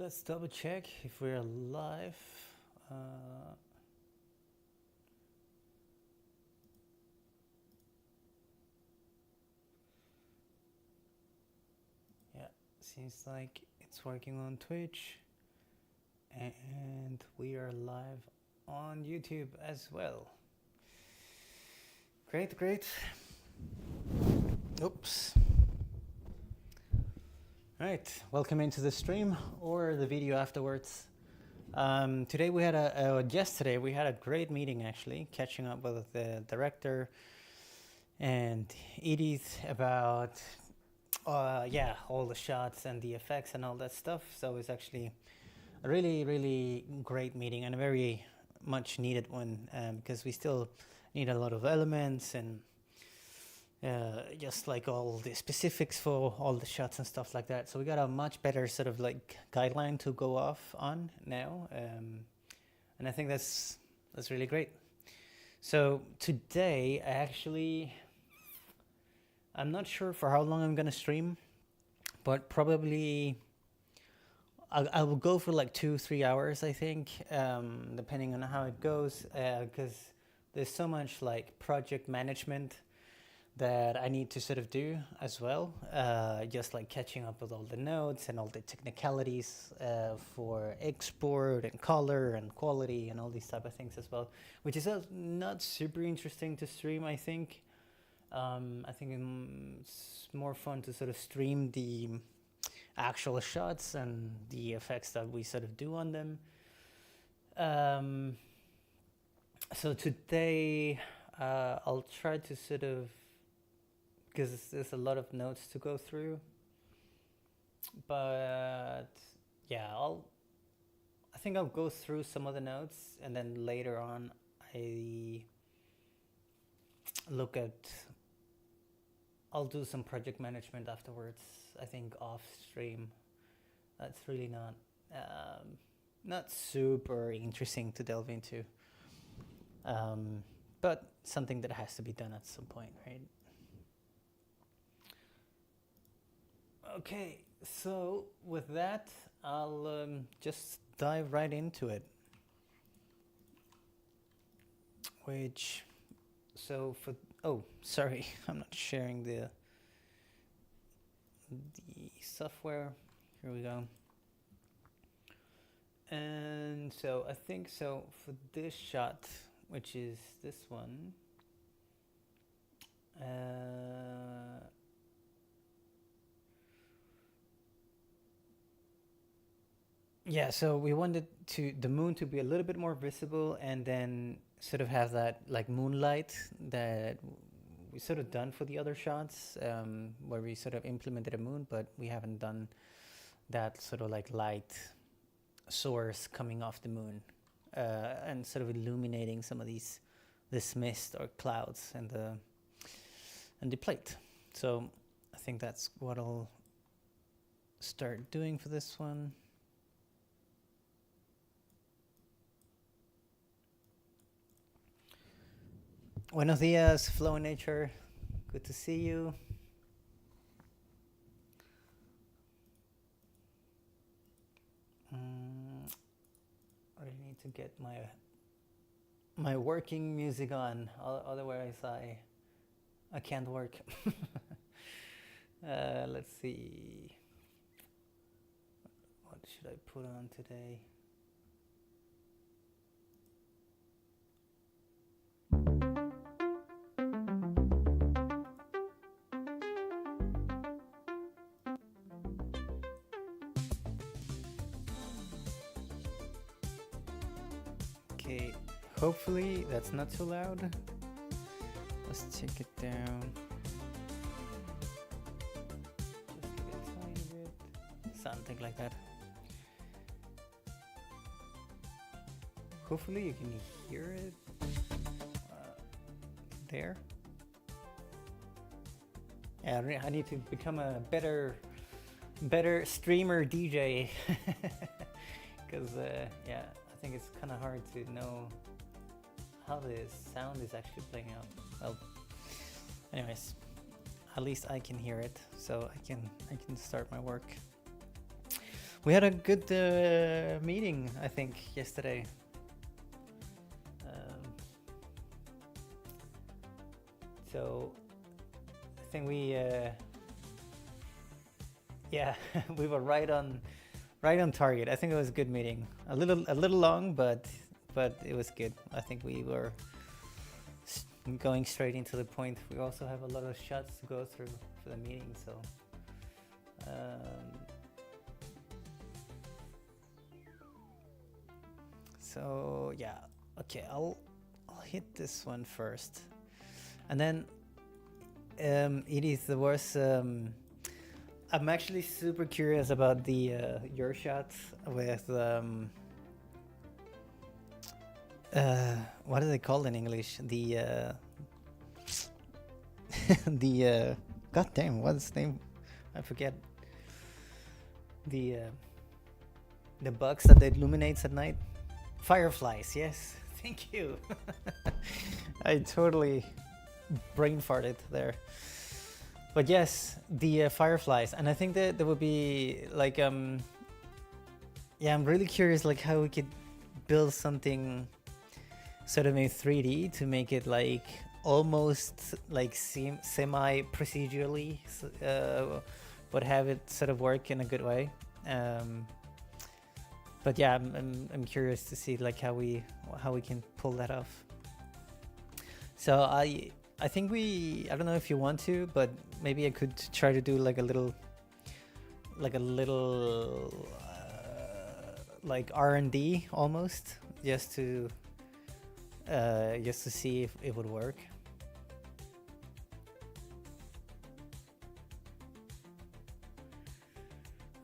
Let's double check if we're live. Yeah, seems like it's working on Twitch, and we are live on YouTube as well. Great, great. Oops. All right, welcome into the stream or the video afterwards. Today we had yesterday we had a great meeting actually, catching up with the director and Edith about all the shots and the effects and all that stuff. So it's actually a really, really great meeting and a very much needed one, because we still need a lot of elements and just like all the specifics for all the shots and stuff like that. So we got a much better sort of like guideline to go off on now, and I think that's really great. So today I'm not sure for how long I'm gonna stream, but probably I will go for like 2-3 hours, I think, depending on how it goes, because there's so much like project management that I need to sort of do as well, just like catching up with all the notes and all the technicalities for export and color and quality and all these type of things as well, which is not super interesting to stream, I think. I think it's more fun to sort of stream the actual shots and the effects that we sort of do on them. So today I'll try to sort of, because there's a lot of notes to go through, but yeah, I think I'll go through some of the notes, and then later on I'll do some project management afterwards, I think off stream. That's really not super interesting to delve into, but something that has to be done at some point, right? Okay, so with that, I'll just dive right into it. Sorry, I'm not sharing the software. Here we go. And so I think so for this shot, which is this one, yeah, so we wanted the moon to be a little bit more visible, and then sort of have that like moonlight that we sort of done for the other shots, where we sort of implemented a moon, but we haven't done that sort of like light source coming off the moon, and sort of illuminating some of this mist or clouds and the plate. So I think that's what I'll start doing for this one. Buenos dias, Flow in Nature. Good to see you. I need to get my working music on, otherwise I can't work. Let's see. What should I put on today? Okay, hopefully that's not too loud. Let's take it down just a tiny bit, something like that. Hopefully you can hear it there. Yeah, I need to become a better streamer DJ, because yeah, I think it's kind of hard to know how the sound is actually playing out. Well, anyways, at least I can hear it, so I can start my work. We had a good meeting, I think, yesterday. So I think we, yeah, we were right on target. I think it was a good meeting. A little long, but it was good. I think we were going straight into the point. We also have a lot of shots to go through for the meeting, so. So yeah, okay, I'll hit this one first, and then it is the worst. I'm actually super curious about the your shots with what are they called in English? The the god damn, what's the name? I forget. The bugs that illuminates at night. Fireflies, yes. Thank you. I totally brain farted there. But yes, the fireflies, and I think that there would be like yeah, I'm really curious like how we could build something sort of in 3D to make it like almost like semi procedurally, but have it sort of work in a good way. But yeah, I'm curious to see like how we can pull that off. So I think I don't know if you want to, but maybe I could try to do like a little like R&D almost, just to see if it would work.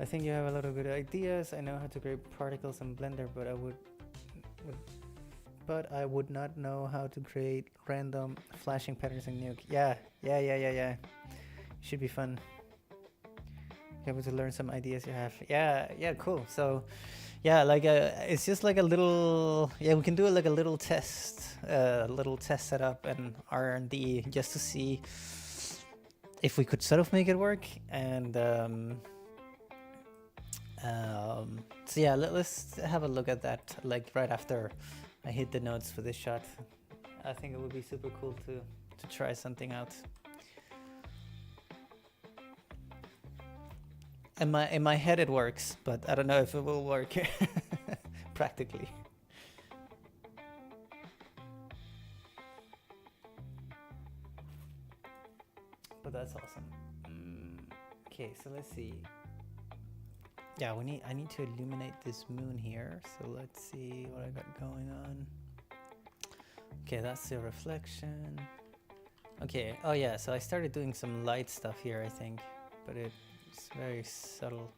I think you have a lot of good ideas. I know how to create particles in Blender, but I would not know how to create random flashing patterns in Nuke. Yeah. Should be fun. Be able to learn some ideas you have. Yeah, cool. So, yeah, like it's just like a little. Yeah, we can do like a little test setup and R&D just to see if we could sort of make it work. And so yeah, let's have a look at that like right after I hit the notes for this shot. I think it would be super cool to try something out. In my head it works, but I don't know if it will work practically. But that's awesome. Okay, so let's see. Yeah, I need to illuminate this moon here. So let's see what I got going on. Okay, that's the reflection. Okay, oh yeah, so I started doing some light stuff here, I think, but it's very subtle.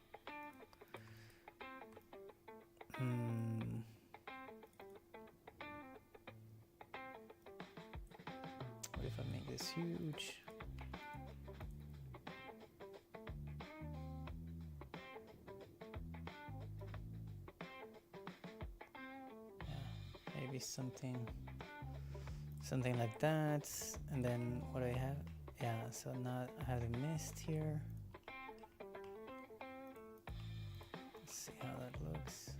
What if I make this huge? Maybe something like that. And then what I have, yeah, so now I have the mist here. Let's see how that looks.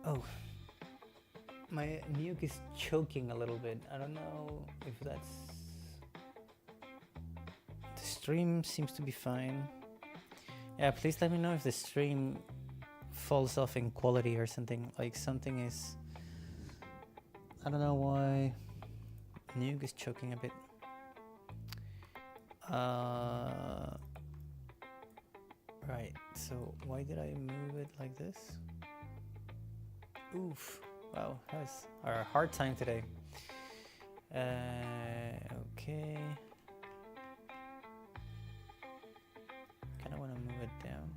Oh, my nuke is choking a little bit. I don't know if that's... The stream seems to be fine. Yeah, please let me know if the stream falls off in quality or something. Like something is... I don't know why nuke is choking a bit. Right, so why did I move it like this? Oof, wow, that was a hard time today. Okay. Kind of want to move it down.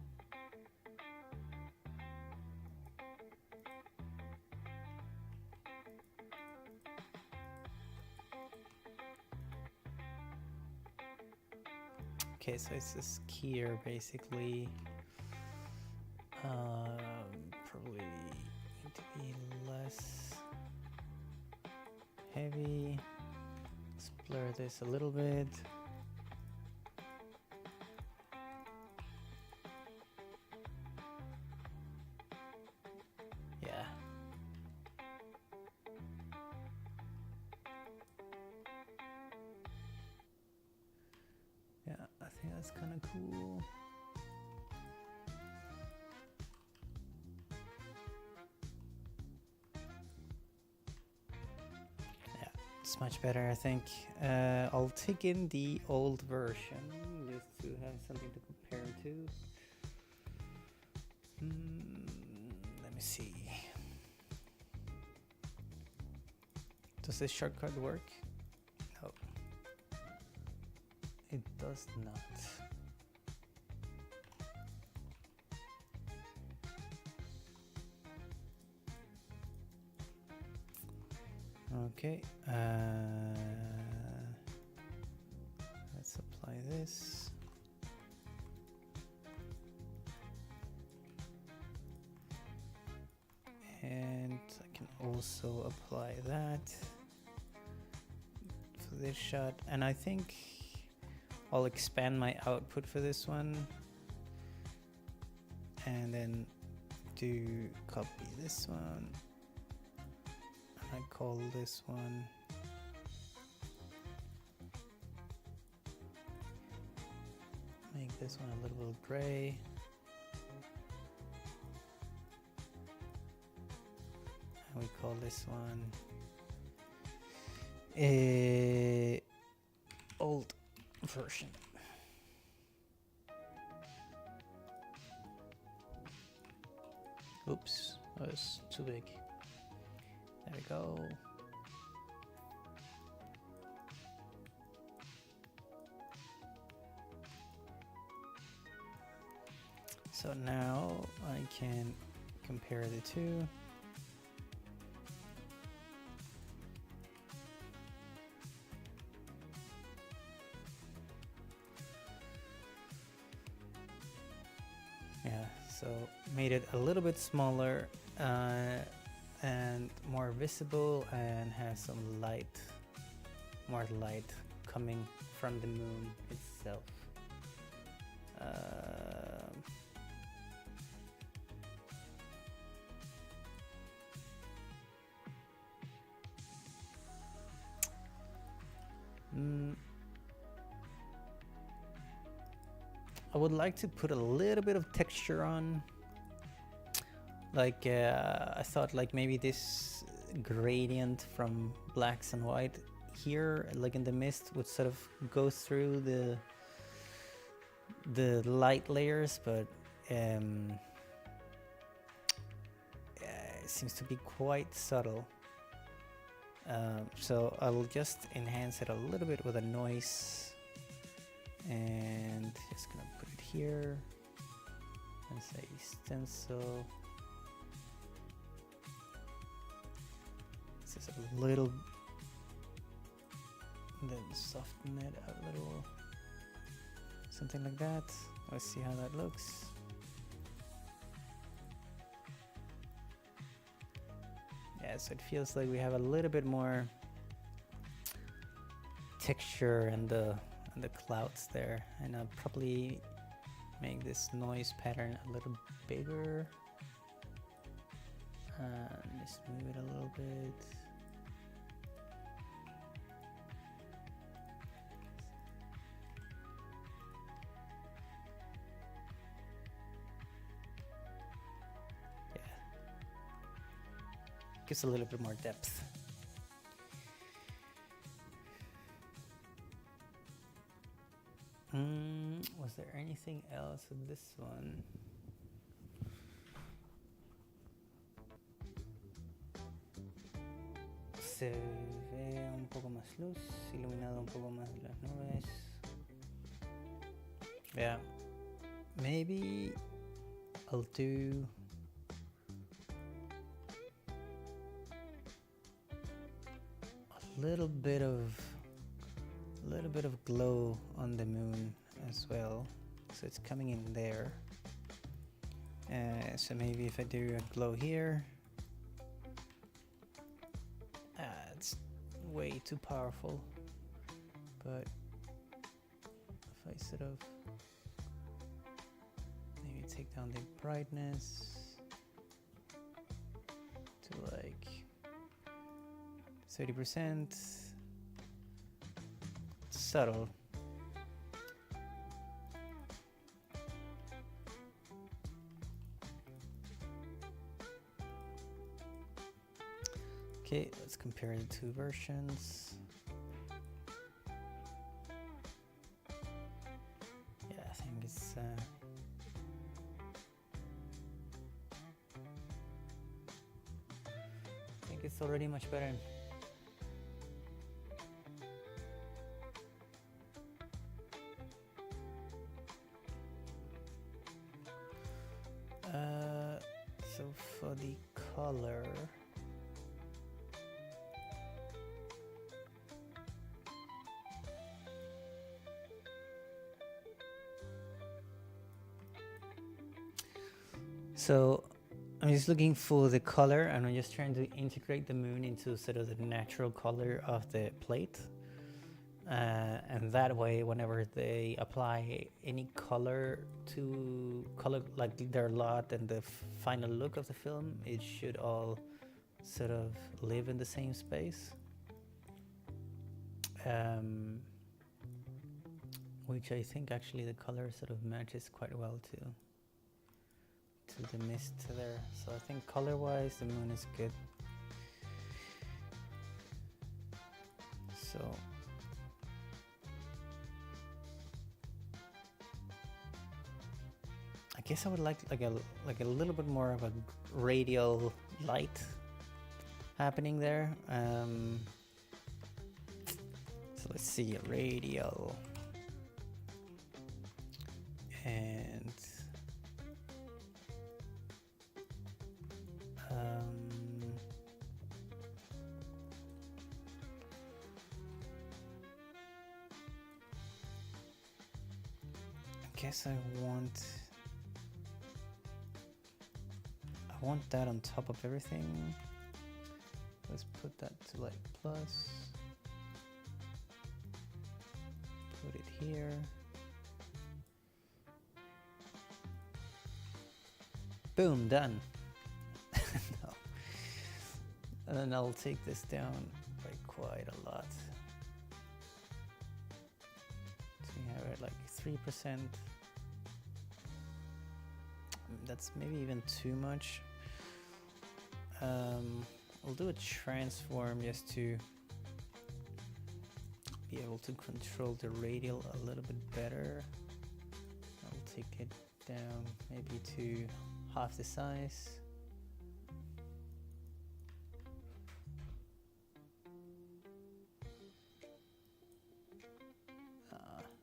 Okay, so it's this keyer basically. Probably need to be less heavy. Let's blur this a little bit. Yeah. Yeah, I think that's kind of cool. It's much better, I think. I'll take in the old version just to have something to compare to. Let me see. Does this shortcut work? No. It does not. Okay, let's apply this. And I can also apply that for this shot. And I think I'll expand my output for this one. And then copy this one. I call this one make this one a little bit gray. And we call this one a old version. Oops, that was too big. There we go. So now I can compare the two. Yeah, so made it a little bit smaller and more visible, and has some more light coming from the moon itself. I would like to put a little bit of texture on. Like I thought like maybe this gradient from blacks and white here, like in the mist, would sort of go through the light layers, but it seems to be quite subtle. So I'll just enhance it a little bit with a noise, and just gonna put it here and say stencil. This is a little, then soften it a little, something like that. Let's see how that looks. Yeah, so it feels like we have a little bit more texture and the clouds there, and I'll probably make this noise pattern a little bigger and just move it a little bit. Yeah, gives a little bit more depth. Was there anything else with this one? Se ve un poco más luz, iluminado un poco más las nubes. Yeah, maybe I'll do a little bit of glow on the moon as well, so it's coming in there. So maybe if I do a glow here, it's way too powerful. But if I sort of maybe take down the brightness to like 30%, subtle. Okay, let's compare the two versions. Yeah, I think it's already much better. So for the color, so I'm just looking for the color, and I'm just trying to integrate the moon into sort of the natural color of the plate. And that way, whenever they apply any color to like their lot and the final look of the film, it should all sort of live in the same space. Which I think actually the color sort of matches quite well to the mist there. So I think color-wise, the moon is good. So I guess I would like a little bit more of a radial light happening there. So let's see, a radial, and I guess I want that on top of everything. Let's put that to like plus. Put it here. Boom, done. No. And then I'll take this down by quite a lot. So we have it like 3%. That's maybe even too much. I'll do a transform just to be able to control the radial a little bit better. I'll take it down maybe to half the size.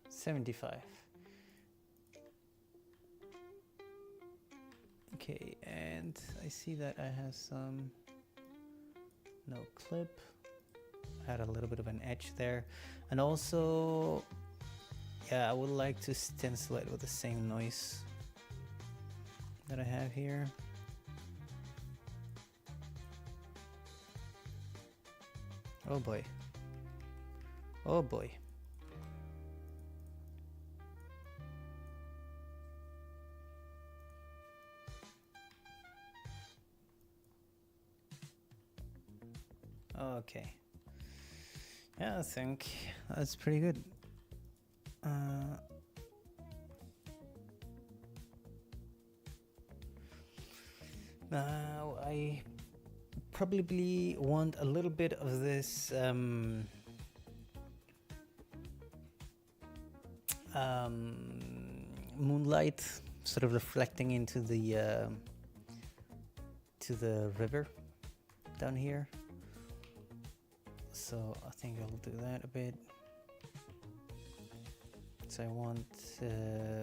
75. Okay, and I see that I have some no clip. Had a little bit of an edge there, and also, yeah, I would like to stencil it with the same noise that I have here. Oh boy. Oh boy. Okay. Yeah, I think that's pretty good. Now I probably want a little bit of this moonlight sort of reflecting into the to the river down here. So I think I'll do that a bit. So I want,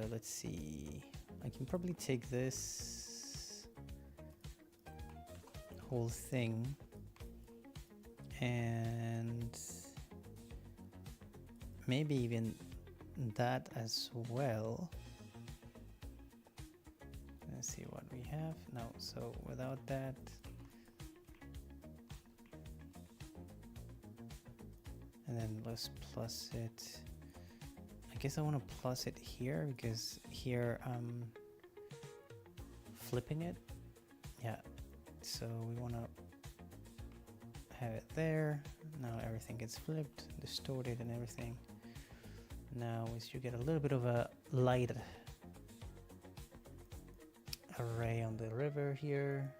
let's see, I can probably take this whole thing and maybe even that as well. Let's see what we have. No, so without that, And then let's plus it. I guess I want to plus it here because here I'm flipping it. Yeah, so we want to have it there. Now everything gets flipped, distorted and everything. Now we should get a little bit of a light array on the river here.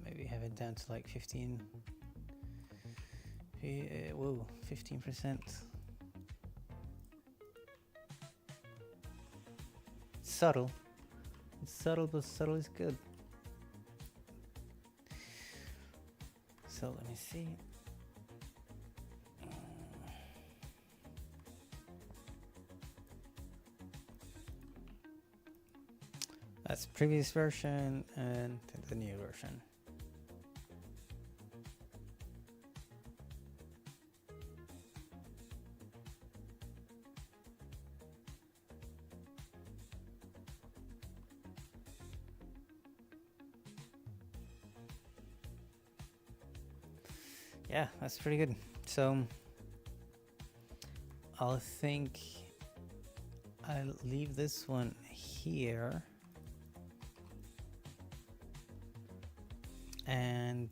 Maybe have it down to like 15. Whoa, 15%. Subtle. It's subtle, but subtle is good. So let me see. That's previous version and the new version. Yeah, that's pretty good. So I'll think I'll leave this one here. And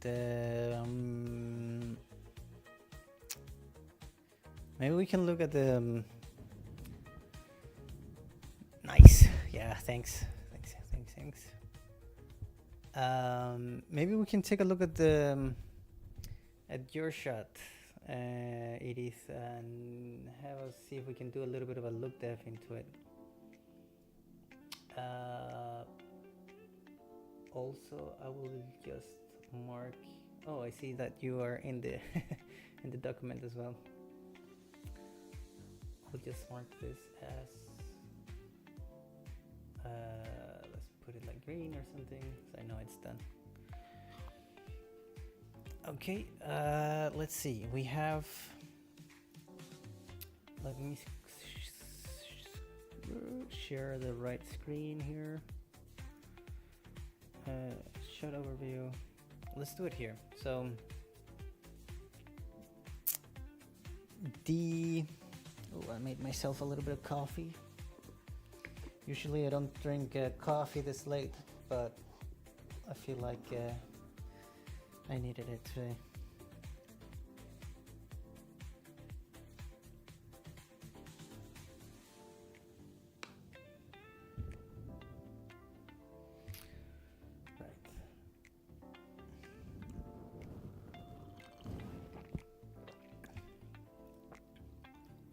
maybe we can look at the nice. Yeah, thanks. Maybe we can take a look at the at your shot, Edith, and have us see if we can do a little bit of a look depth into it. Also, I will just mark. Oh, I see that you are in the in the document as well. We'll just mark this as let's put it like green or something, so I know it's done. Okay, let's see. We have. Let me share the right screen here. Shot overview. Let's do it here. So I made myself a little bit of coffee. Usually I don't drink coffee this late, but I feel like I needed it today.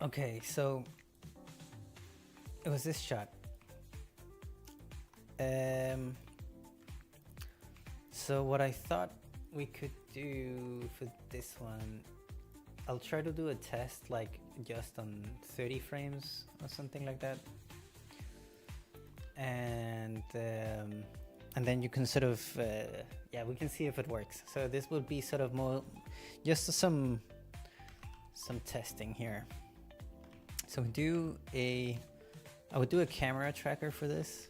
Okay, so it was this shot. So what I thought we could do for this one, I'll try to do a test like just on 30 frames or something like that. And then you can sort of, yeah, we can see if it works. So this would be sort of more, just some testing here. So I would do a camera tracker for this.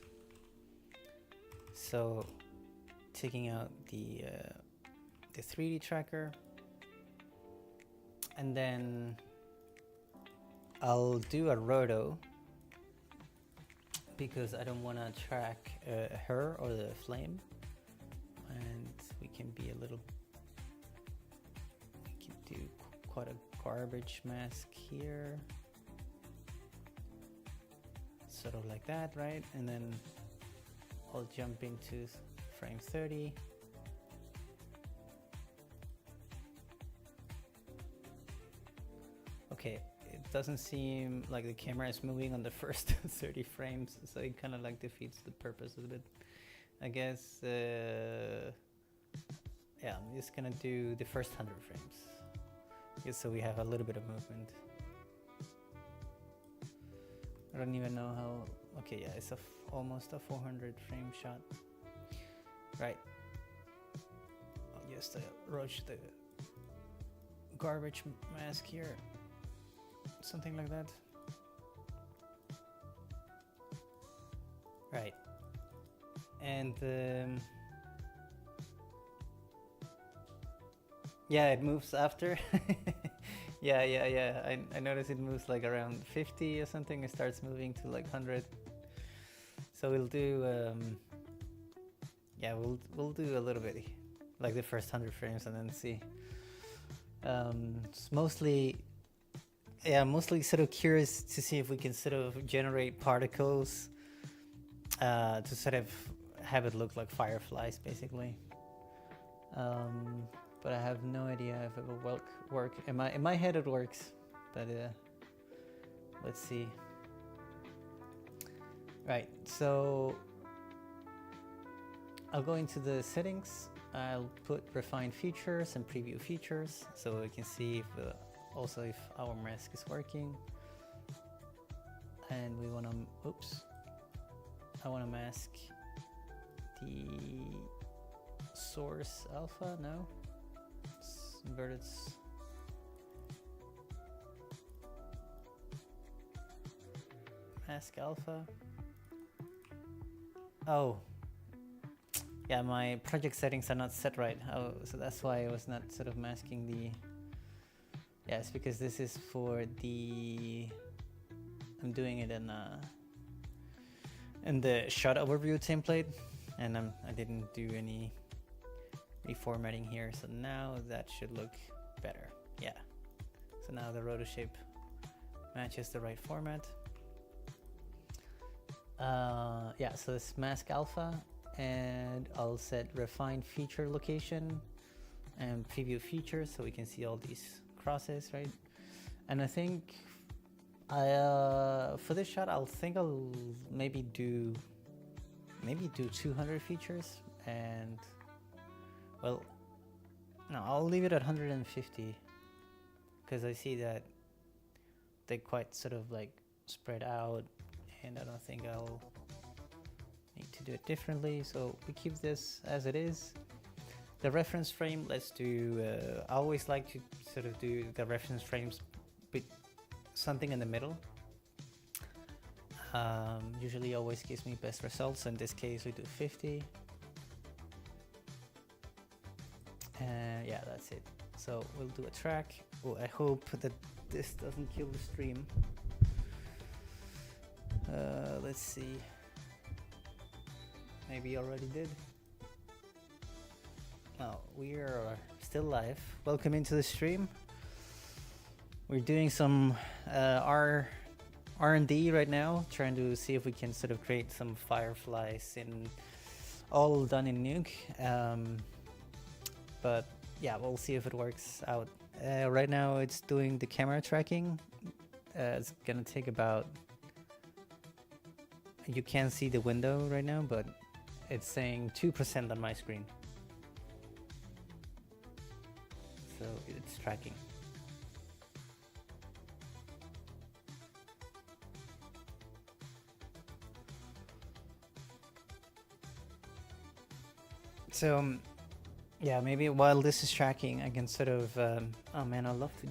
So taking out the 3D tracker, and then I'll do a roto because I don't want to track her or the flame, and we can do quite a garbage mask here. Sort of like that, right? And then I'll jump into frame 30. Okay, it doesn't seem like the camera is moving on the first 30 frames, so it kind of like defeats the purpose a bit. I guess, yeah, I'm just gonna do the first 100 frames, just so we have a little bit of movement. I don't even know how. Okay, yeah, it's almost a 400 frame shot. Right. I'll just roach the garbage mask here. Something like that. Right. And yeah, it moves after. yeah. I noticed it moves like around 50 or something. It starts moving to like 100. So we'll do yeah, we'll do a little bit like the first 100 frames and then see. It's mostly, yeah, mostly sort of curious to see if we can sort of generate particles to sort of have it look like fireflies, basically. But I have no idea if it will work. In my head it works, but let's see. Right, so I'll go into the settings. I'll put refine features and preview features, so we can see if also if our mask is working. And we want to, oops, I want to mask the source alpha. No, it's inverted. Mask alpha. Oh, yeah, my project settings are not set right. Oh, so that's why I was not sort of masking the. Yeah, it's because this is for the. I'm doing it in the shot overview template, and I didn't do any reformatting here. So now that should look better. Yeah. So now the rotor shape matches the right format. Yeah, so it's mask alpha, and I'll set refine feature location and preview features so we can see all these crosses, right? And I think for this shot I'll maybe do 200 features, and well, no, I'll leave it at 150 because I see that they quite sort of like spread out, and I don't think I'll need to do it differently, so we keep this as it is. The reference frame, let's do I always like to sort of do the reference frames with something in the middle. Usually always gives me best results. In this case we do 50. Yeah, that's it. So we'll do a track. Oh, I hope that this doesn't kill the stream. Let's see. Maybe already did. Oh, we are still live. Welcome into the stream. We're doing some R&D right now, trying to see if we can sort of create some fireflies, all done in Nuke. But yeah, we'll see if it works out. Right now it's doing the camera tracking. It's gonna take about, you can't see the window right now, but it's saying 2% on my screen. So it's tracking. So yeah, maybe while this is tracking, I can sort of, oh man, I'd love to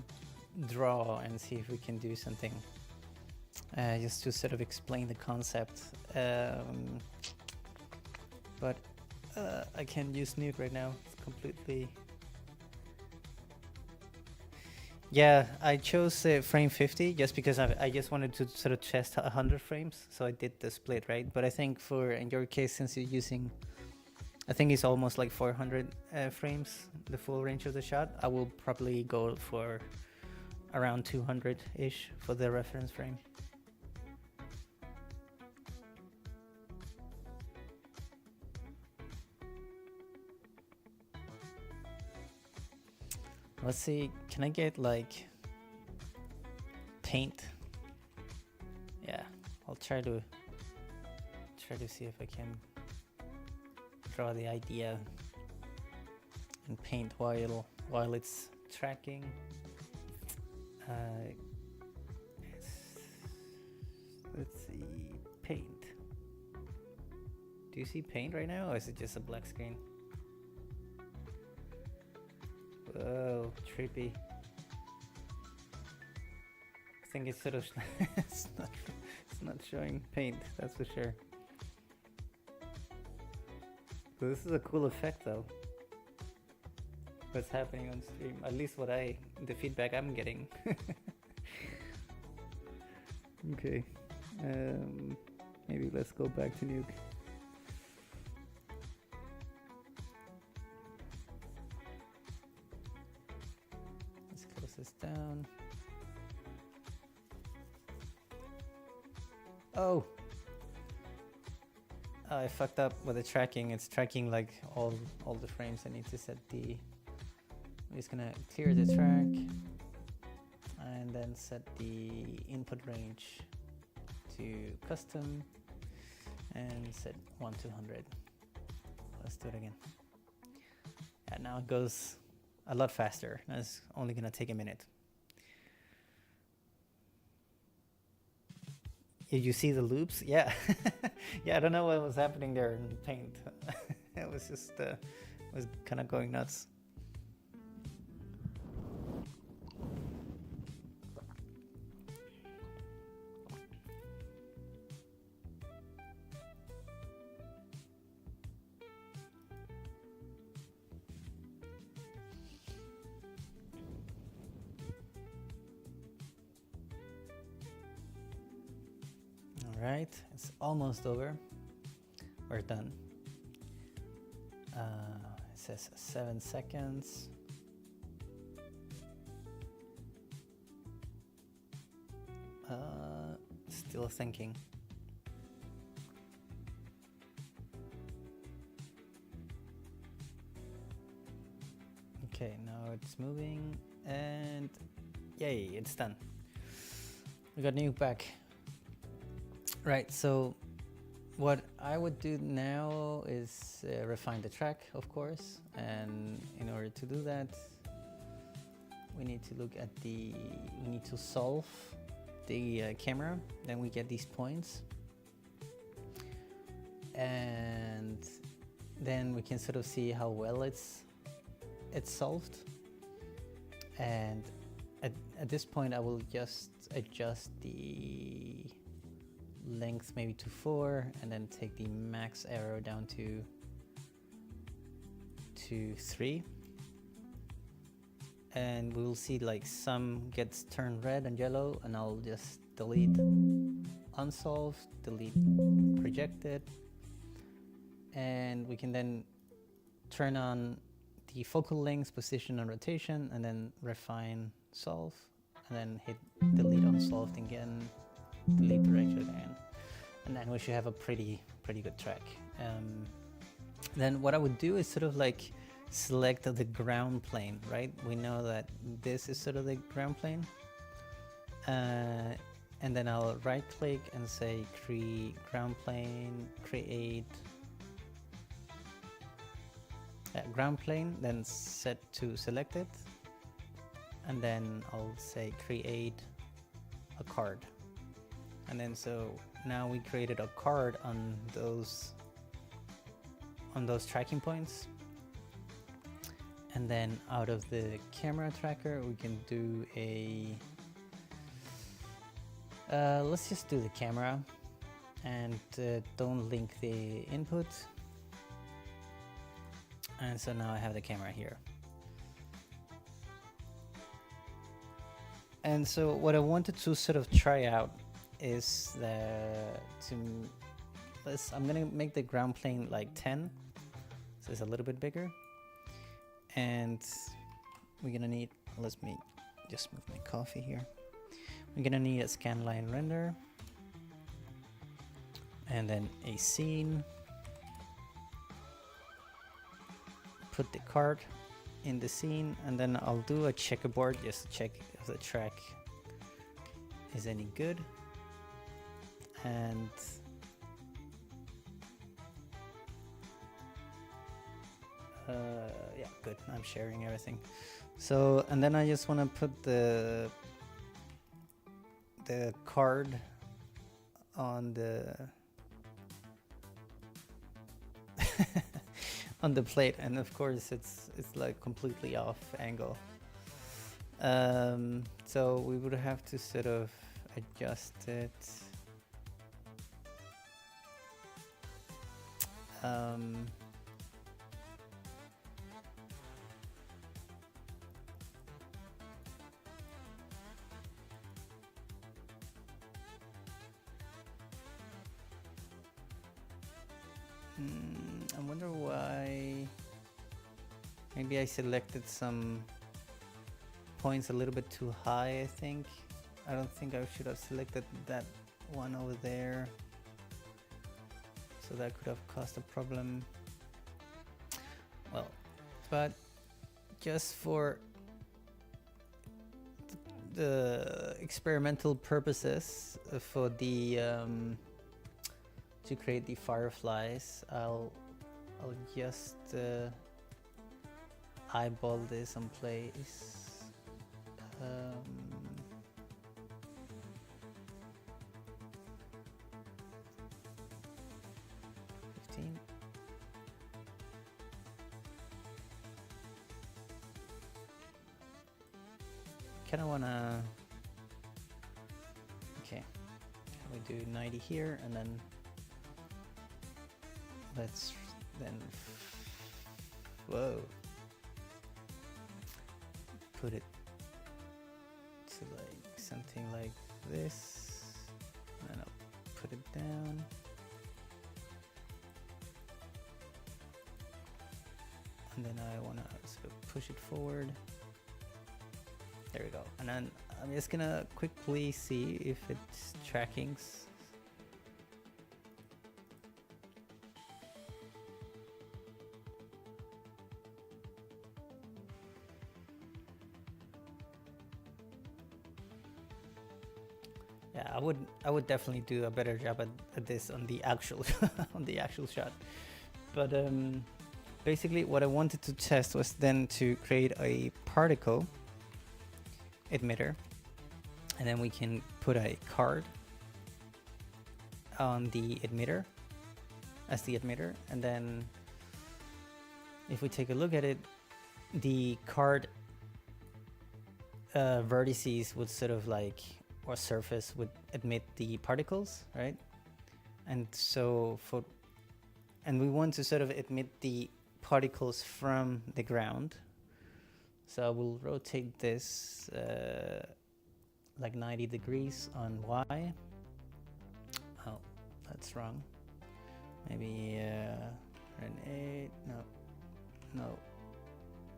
draw and see if we can do something. Just to sort of explain the concept. But I can't use Nuke right now. It's completely... Yeah, I chose frame 50 just because I just wanted to sort of test 100 frames. So I did the split, right? But I think in your case, since you're using, I think it's almost like 400 frames, the full range of the shot, I will probably go for around 200-ish for the reference frame. Let's see, can I get like paint? Yeah, I'll try to see if I can draw the idea in paint while it's tracking. Let's see, paint. Do you see paint right now, or is it just a black screen? Whoa, trippy. I think it's sort of it's not showing paint, that's for sure. So this is a cool effect though. What's happening on stream, at least the feedback I'm getting. Okay, maybe let's go back to Nuke. Let's close this down. Oh, I fucked up with the tracking. It's tracking like all the frames. I need to set the. I'm just gonna clear the track and then set the input range to custom and set 1 to 100. Let's do it again. Yeah, now it goes a lot faster. Now it's only gonna take a minute. Did you see the loops? Yeah. Yeah, I don't know what was happening there in Paint. It was just it was kind of going nuts. Right, it's almost over. We're done. It says 7 seconds. Still thinking. Okay, now it's moving and yay, it's done. We got Nuke back. Right, so what I would do now is refine the track, of course, and in order to do that, we need to look at we need to solve the camera, then we get these points, and then we can sort of see how well it's solved. And at this point, I will just adjust the length maybe to 4 and then take the max arrow down to 3, and we will see like some gets turned red and yellow, and I'll just delete unsolved, delete projected, and we can then turn on the focal length, position and rotation, and then refine solve, and then hit delete unsolved again, delete directed again, and then we should have a pretty good track. Then what I would do is sort of like select the ground plane, right? We know that this is sort of the ground plane, and then I'll right click and say create ground plane, create ground plane, then set to selected, and then I'll say create a card. And then so now we created a card on those tracking points. And then out of the camera tracker, we can do let's just do the camera and don't link the input. And so now I have the camera here. And so what I wanted to sort of try out is I'm gonna make the ground plane like 10, so it's a little bit bigger, and we're gonna need, let me just move my coffee here. We're gonna need a scanline render, and then a scene, put the card in the scene, and then I'll do a checkerboard just to check if the track is any good. And yeah, good. I'm sharing everything. So, and then I just want to put the card on the on the plate, and of course it's like completely off angle. So we would have to sort of adjust it. I wonder why. Maybe I selected some points a little bit too high, I think. I don't think I should have selected that one over there. So that could have caused a problem. Well, but just for the experimental purposes for the to create the fireflies, I'll just eyeball this on place. 15. Kind of wanna. Okay, we do 90 here, and then let's then. Whoa. Put it to like something like this, and then I'll put it down. And then I want to sort of push it forward. There we go. And then I'm just gonna quickly see if it's tracking. Yeah, I would definitely do a better job at this on the actual on the actual shot. But basically what I wanted to test was then to create a particle emitter, and then we can put a card on the emitter as the emitter, and then if we take a look at it, the card vertices would sort of like, or surface would emit the particles, right? And so and we want to sort of emit the particles from the ground. So I will rotate this like 90 degrees on Y. Oh, that's wrong. Maybe an 8, no.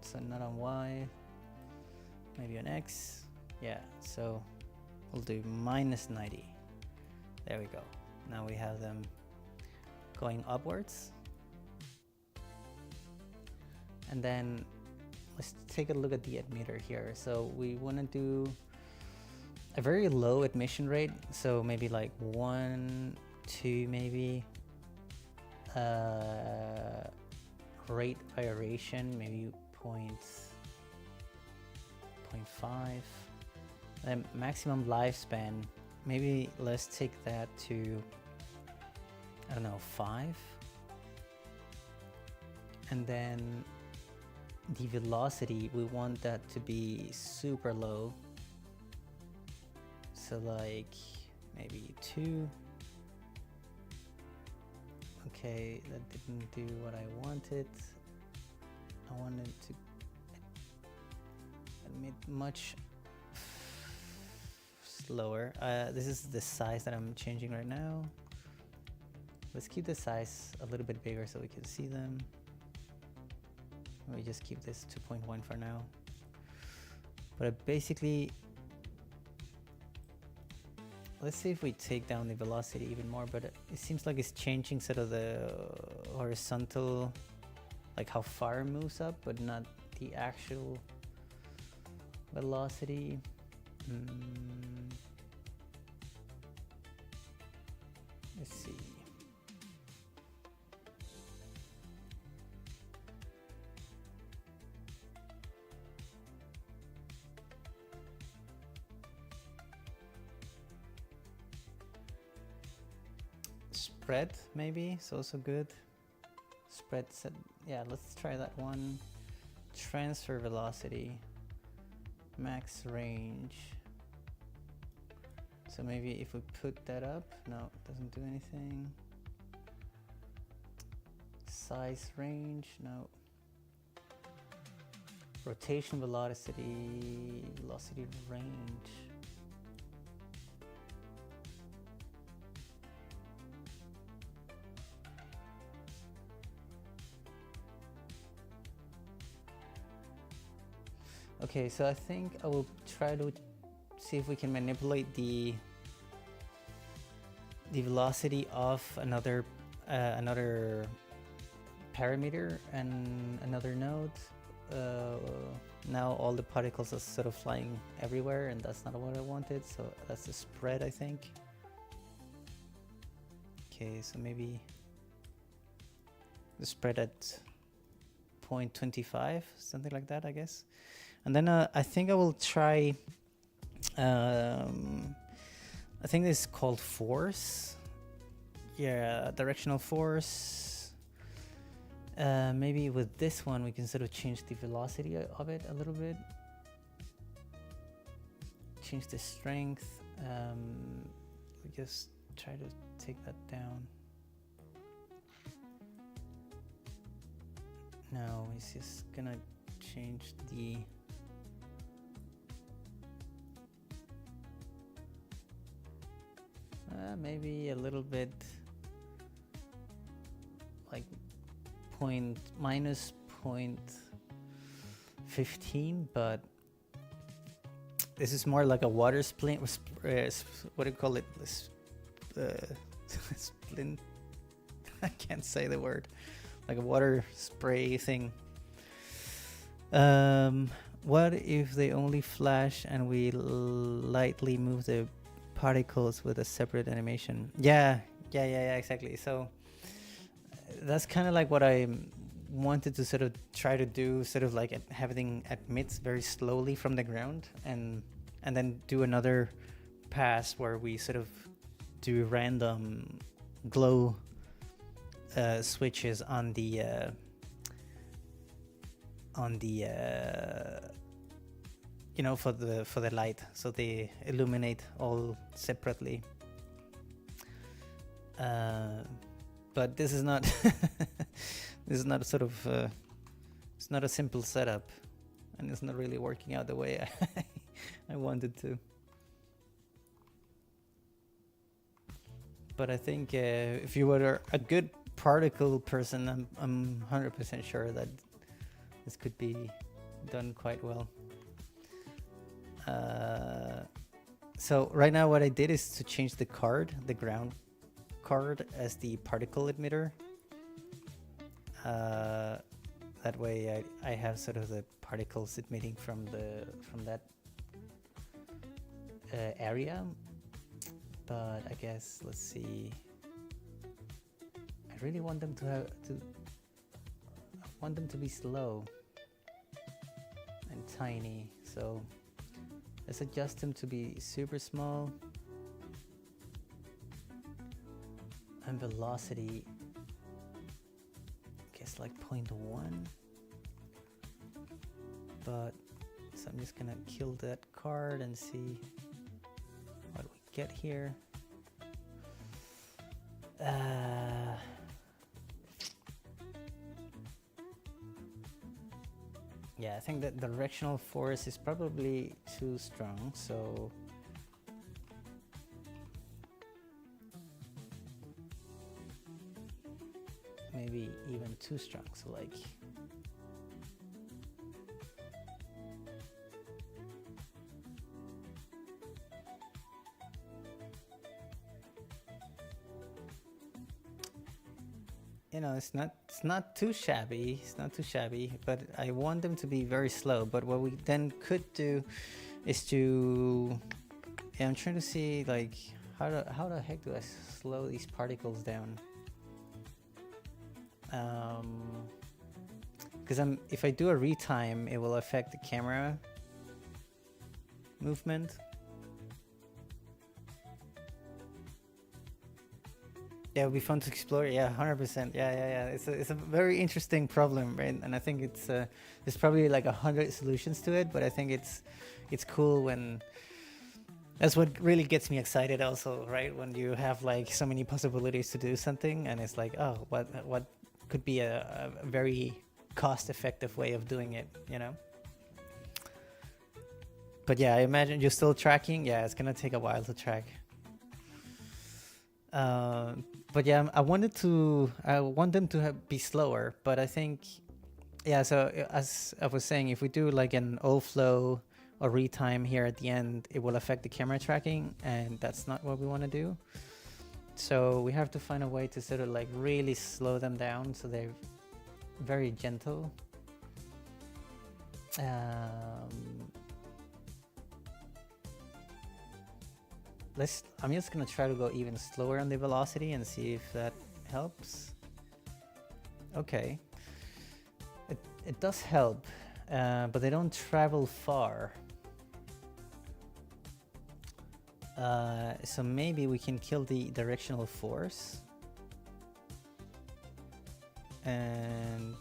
So not on Y, maybe on X. Yeah, so we'll do minus 90. There we go. Now we have them going upwards. And then let's take a look at the emitter here. So we want to do a very low emission rate. So maybe like 1, 2 maybe. Rate aeration, maybe 0.5. Then maximum lifespan, maybe let's take that to, I don't know, 5. And then the velocity, we want that to be super low. So like maybe 2. Okay, that didn't do what I wanted. I wanted to emit much slower. This is the size that I'm changing right now. Let's keep the size a little bit bigger so we can see them. We just keep this 2.1 for now. But basically, let's see if we take down the velocity even more, but it seems like it's changing sort of the horizontal, like how far it moves up, but not the actual velocity. Let's see. Spread maybe is also good. Spread set, yeah, let's try that one. Transfer velocity, max range. So maybe if we put that up, no, it doesn't do anything. Size range, no. Rotation velocity, velocity range. Okay, so I think I will try to see if we can manipulate the velocity of another parameter and another node. Now all the particles are sort of flying everywhere, and that's not what I wanted, so that's the spread, I think. Okay, so maybe the spread at 0.25, something like that, I guess. And then I think I will try, I think this is called force. Yeah, directional force. Maybe with this one we can sort of change the velocity of it a little bit. Change the strength. We just try to take that down. Now it's just gonna change the maybe a little bit, like minus 0.15, but this is more like a water splint. What do you call it? Splint. I can't say the word. Like a water spray thing. What if they only flash and we lightly move the particles with a separate animation? Yeah, exactly. So that's kind of like what I wanted to sort of try to do, sort of like having emits very slowly from the ground, and then do another pass where we sort of do random glow switches on the you know, for the light, so they illuminate all separately. But this is not this is not sort of it's not a simple setup, and it's not really working out the way I wanted to. But I think if you were a good particle person, I'm 100% sure that this could be done quite well. So right now what I did is to change the card, the ground card, as the particle emitter. That way I have sort of the particles emitting from that area. But I guess, let's see, I really want them to be slow and tiny, so let's adjust them to be super small. And velocity, I guess like 0.1. But so I'm just gonna kill that card and see what we get here. Yeah, I think that the directional force is probably too strong, so maybe even too strong, so like you know, it's not too shabby. It's not too shabby, but I want them to be very slow. But what we then could do is to, yeah, I'm trying to see like how the heck do I slow these particles down? Because if I do a retime, it will affect the camera movement. Yeah, it would be fun to explore. Yeah, 100%. Yeah. It's a very interesting problem, right? And I think it's there's probably like 100 solutions to it, but I think it's cool when that's what really gets me excited also, right? When you have like so many possibilities to do something, and it's like, oh, what could be a very cost-effective way of doing it, you know? But yeah, I imagine you're still tracking. Yeah, it's gonna take a while to track. But yeah, I want them to be slower, but I think Yeah, so as I was saying, if we do like an overflow or retime here at the end, it will affect the camera tracking, and that's not what we want to do. So we have to find a way to sort of like really slow them down so they're very gentle. I'm just gonna try to go even slower on the velocity and see if that helps. Okay, it does help, but they don't travel far. So maybe we can kill the directional force. And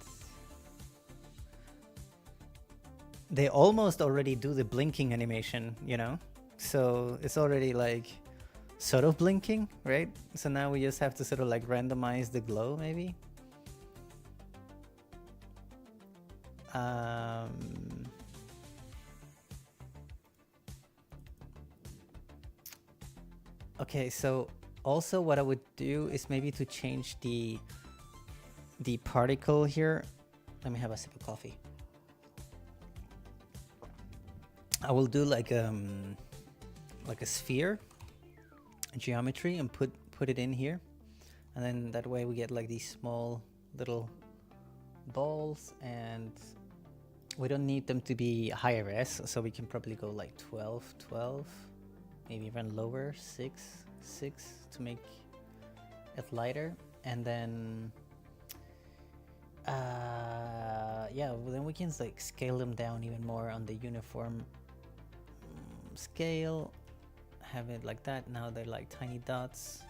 they almost already do the blinking animation, you know? So it's already like sort of blinking, right? So now we just have to sort of like randomize the glow maybe. Okay, so also what I would do is maybe to change the particle here. Let me have a sip of coffee. I will do like a sphere geometry and put it in here, and then that way we get like these small little balls, and we don't need them to be high res, so we can probably go like 12, maybe even lower, 6 to make it lighter. And then yeah, well, then we can like scale them down even more on the uniform scale, have it like that. Now they're like tiny dots.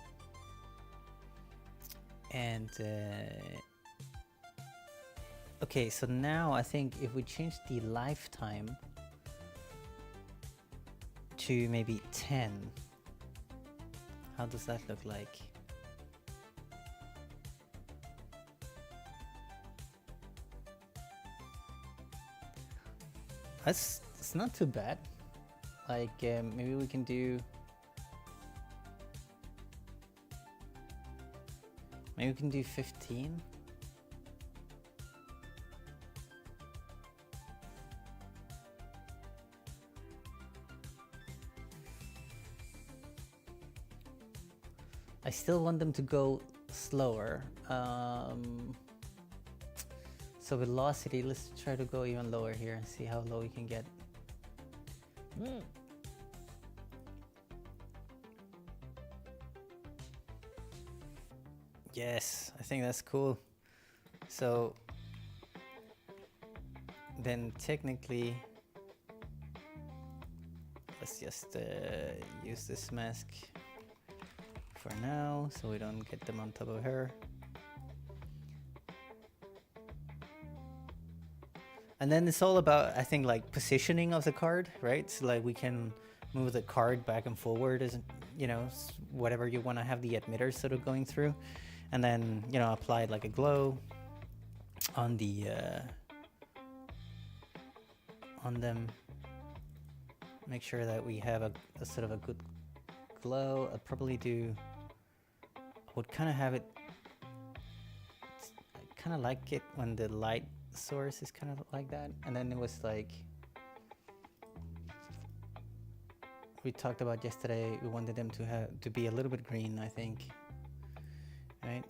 And okay, so now I think if we change the lifetime to maybe 10, how does that look like? It's not too bad. Like maybe we can do, maybe we can do 15. I still want them to go slower. So velocity, let's try to go even lower here and see how low we can get. Yes, I think that's cool. So then technically, let's just use this mask for now so we don't get them on top of her. And then it's all about, I think, like positioning of the card, right? So like we can move the card back and forward as, you know, whatever you want to have the emitter sort of going through. And then, you know, apply like a glow on the on them. Make sure that we have a sort of a good glow. I'd probably do, I would kind of have it, I kind of like it when the light source is kind of like that. And then it was like, we talked about yesterday, we wanted them to be a little bit green, I think, right?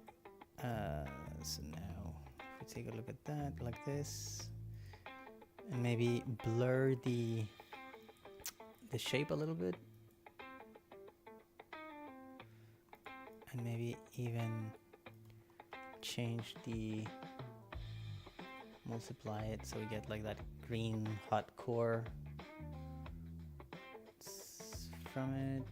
So now if we take a look at that like this, and maybe blur the shape a little bit, and maybe even change the, multiply it so we get like that green hot core from it.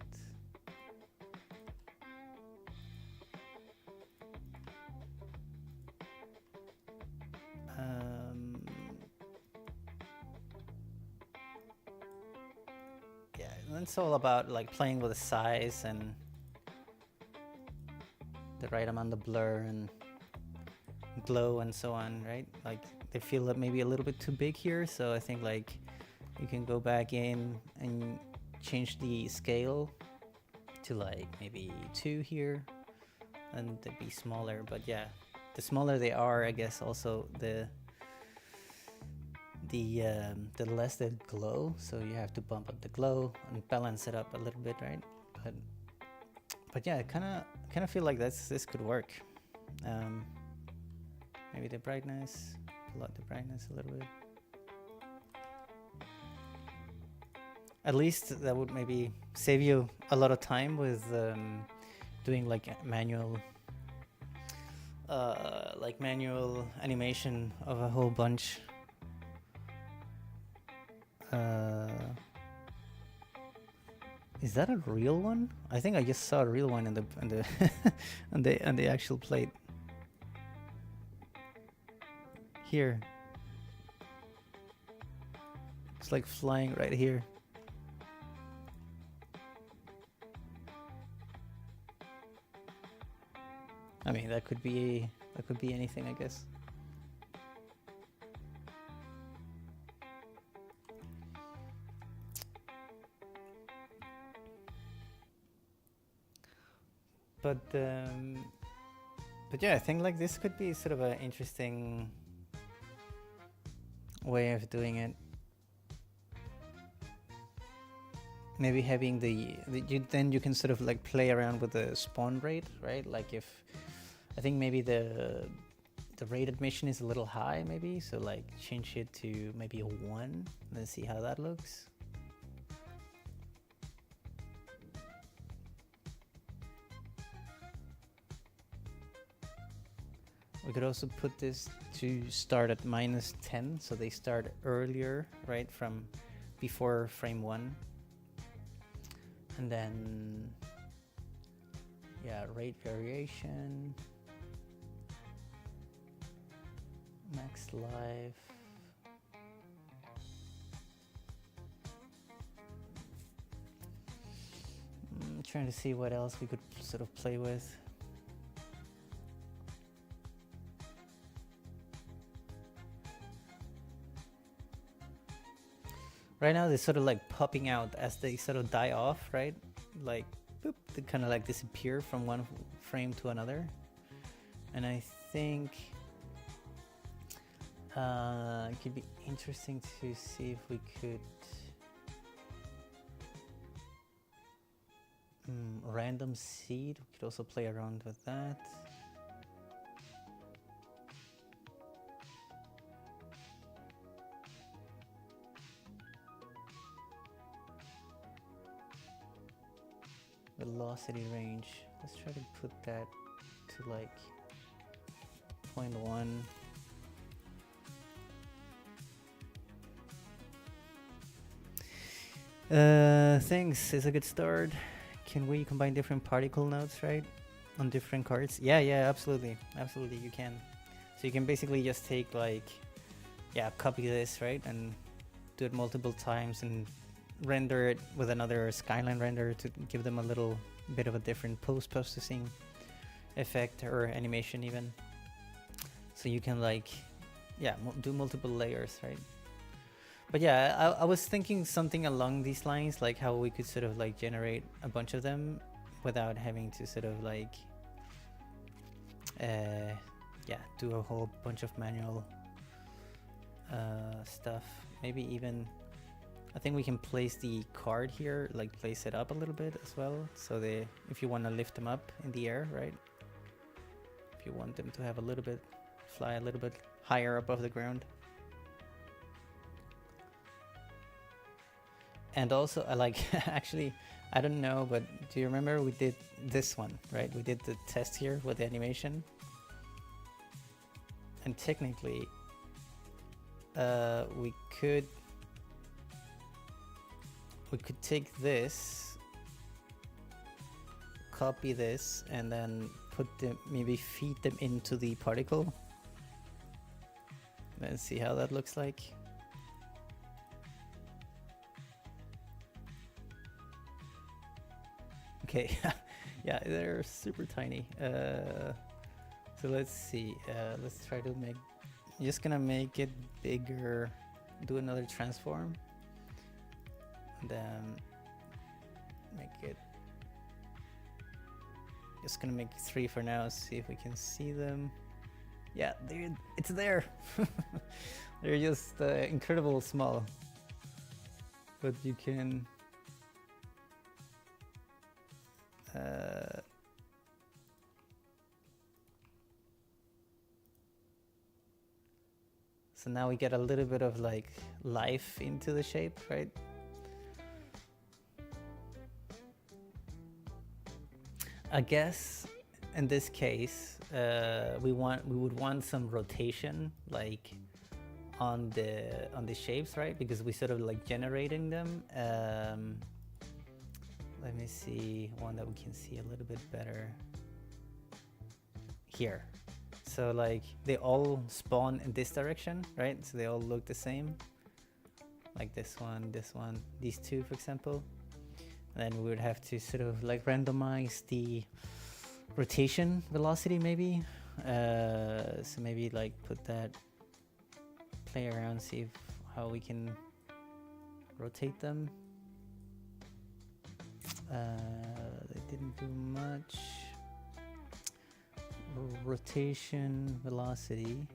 Yeah, and it's all about like playing with the size and the right amount of blur and glow and so on, right? Like they feel that maybe a little bit too big here, so I think like you can go back in and change the scale to like maybe 2 here, and they'd be smaller. But yeah, the smaller they are, I guess also the the less the glow, so you have to bump up the glow and balance it up a little bit, right? But yeah, I kind of feel like this could work. Maybe the brightness, pull out the brightness a little bit. At least that would maybe save you a lot of time with doing like manual animation of a whole bunch. Is that a real one? I think I just saw a real one in the on the actual plate. Here. It's like flying right here. I mean, that could be anything, I guess. But yeah, I think like this could be sort of an interesting way of doing it. Maybe having then you can sort of like play around with the spawn rate, right? Like if I think maybe the rate admission is a little high, maybe, so like change it to maybe a 1 and then see how that looks. We could also put this to start at -10, so they start earlier, right, from before frame 1. And then, yeah, rate variation, max live. I'm trying to see what else we could sort of play with. Right now they're sort of like popping out as they sort of die off, right? Like, boop, they kind of like disappear from one frame to another. And I think it could be interesting to see if we could random seed. We could also play around with that. Velocity range, let's try to put that to like 0.1. Things is a good start. Can we combine different particle nodes, right, on different cards? Yeah, absolutely, you can. So you can basically just take like, yeah, copy this, right, and do it multiple times and render it with another skyline render to give them a little bit of a different post-processing effect or animation even. So you can like, yeah, do multiple layers, right? But yeah, I was thinking something along these lines, like how we could sort of like generate a bunch of them without having to sort of like, yeah, do a whole bunch of manual stuff. Maybe even, I think we can place the card here, like place it up a little bit as well. So if you want to lift them up in the air, right? If you want them to have a little bit, fly a little bit higher above the ground. And also I like, actually, I don't know, but do you remember we did this one, right? We did the test here with the animation. And technically, we could take this, copy this, and then put them, maybe feed them into the particle. Let's see how that looks like. Okay, yeah, they're super tiny. So let's see, let's try to make, I'm just gonna make it bigger, do another transform, and then make it, just gonna make 3 for now, see if we can see them. Yeah, dude, it's there. They're just incredible small. But you can... So now we get a little bit of like life into the shape, right? I guess in this case, we would want some rotation, like on the shapes, right? Because we sort of like generating them. Let me see one that we can see a little bit better here. So like they all spawn in this direction, right? So they all look the same. Like this one, these two, for example. And then we would have to sort of like randomize the rotation velocity maybe. So maybe like put that, play around, see if, how we can rotate them. They didn't do much. Rotation velocity.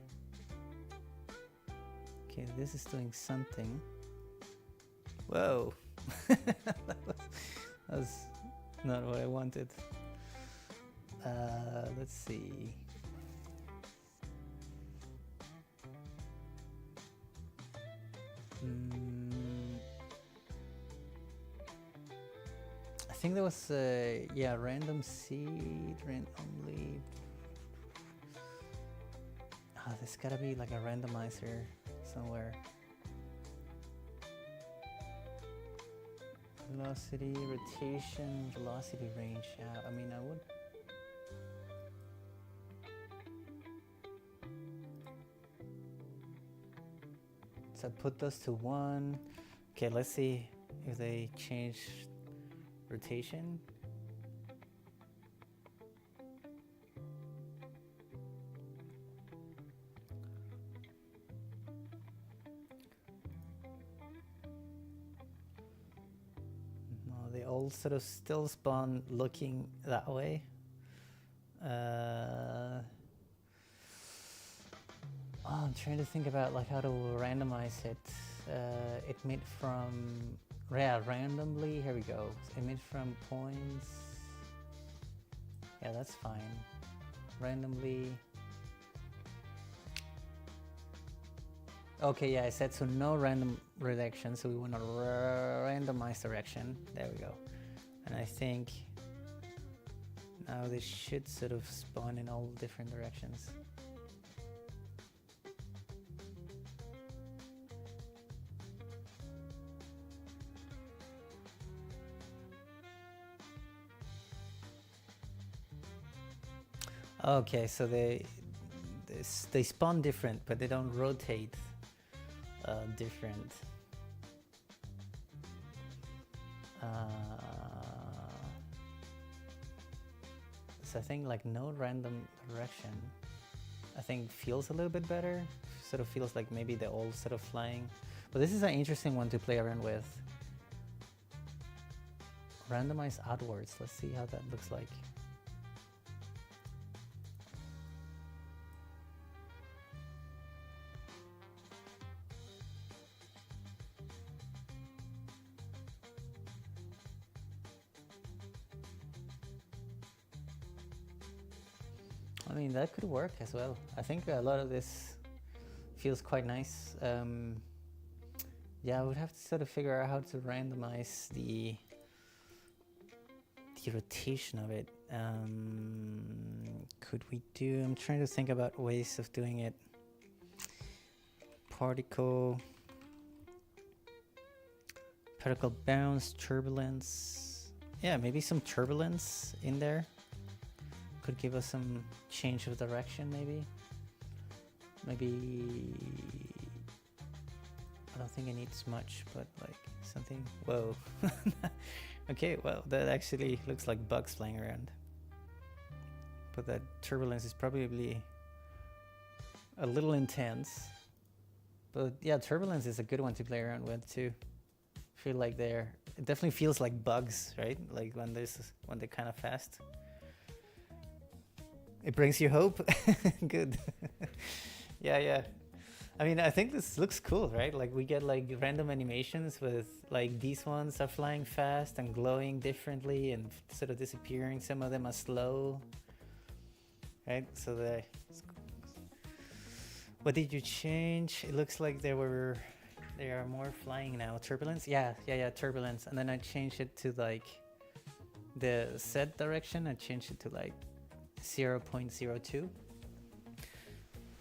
Okay, this is doing something. Whoa. that was not what I wanted. Let's see. I think there was yeah, random seed, randomly. Oh, there's gotta be like a randomizer somewhere. Velocity, rotation, velocity range. Yeah, I mean, I would. So I put those to 1. Okay, let's see if they change rotation. They all sort of still spawn looking that way. Oh, I'm trying to think about like how to randomize it. Emit from, yeah, randomly. Here we go. Emit from points. Yeah, that's fine. Randomly. Okay, yeah, I said so no random redirection, so we want to randomize direction. There we go. And I think now this should sort of spawn in all different directions. Okay, so they spawn different, but they don't rotate different. So I think like no random direction, I think feels a little bit better. Sort of feels like maybe they're all sort of flying. But this is an interesting one to play around with. Randomize outwards. Let's see how that looks like. I mean, that could work as well. I think a lot of this feels quite nice. Yeah, I would have to sort of figure out how to randomize the rotation of it. Could we do, I'm trying to think about ways of doing it. Particle bounce, turbulence. Yeah, maybe some turbulence in there. Could give us some change of direction, maybe. I don't think it needs much, but like something. Whoa. Okay, well, that actually looks like bugs flying around. But that turbulence is probably a little intense. But yeah, turbulence is a good one to play around with too. I feel like it definitely feels like bugs, right? Like when they're kind of fast. It brings you hope. Good. Yeah, yeah. I mean, I think this looks cool, right? Like we get like random animations with like these ones are flying fast and glowing differently and sort of disappearing. Some of them are slow, right? So what did you change? It looks like they are more flying now. Turbulence? Yeah, yeah, yeah, turbulence. And then I changed it to like the Z direction. I changed it to like 0.02.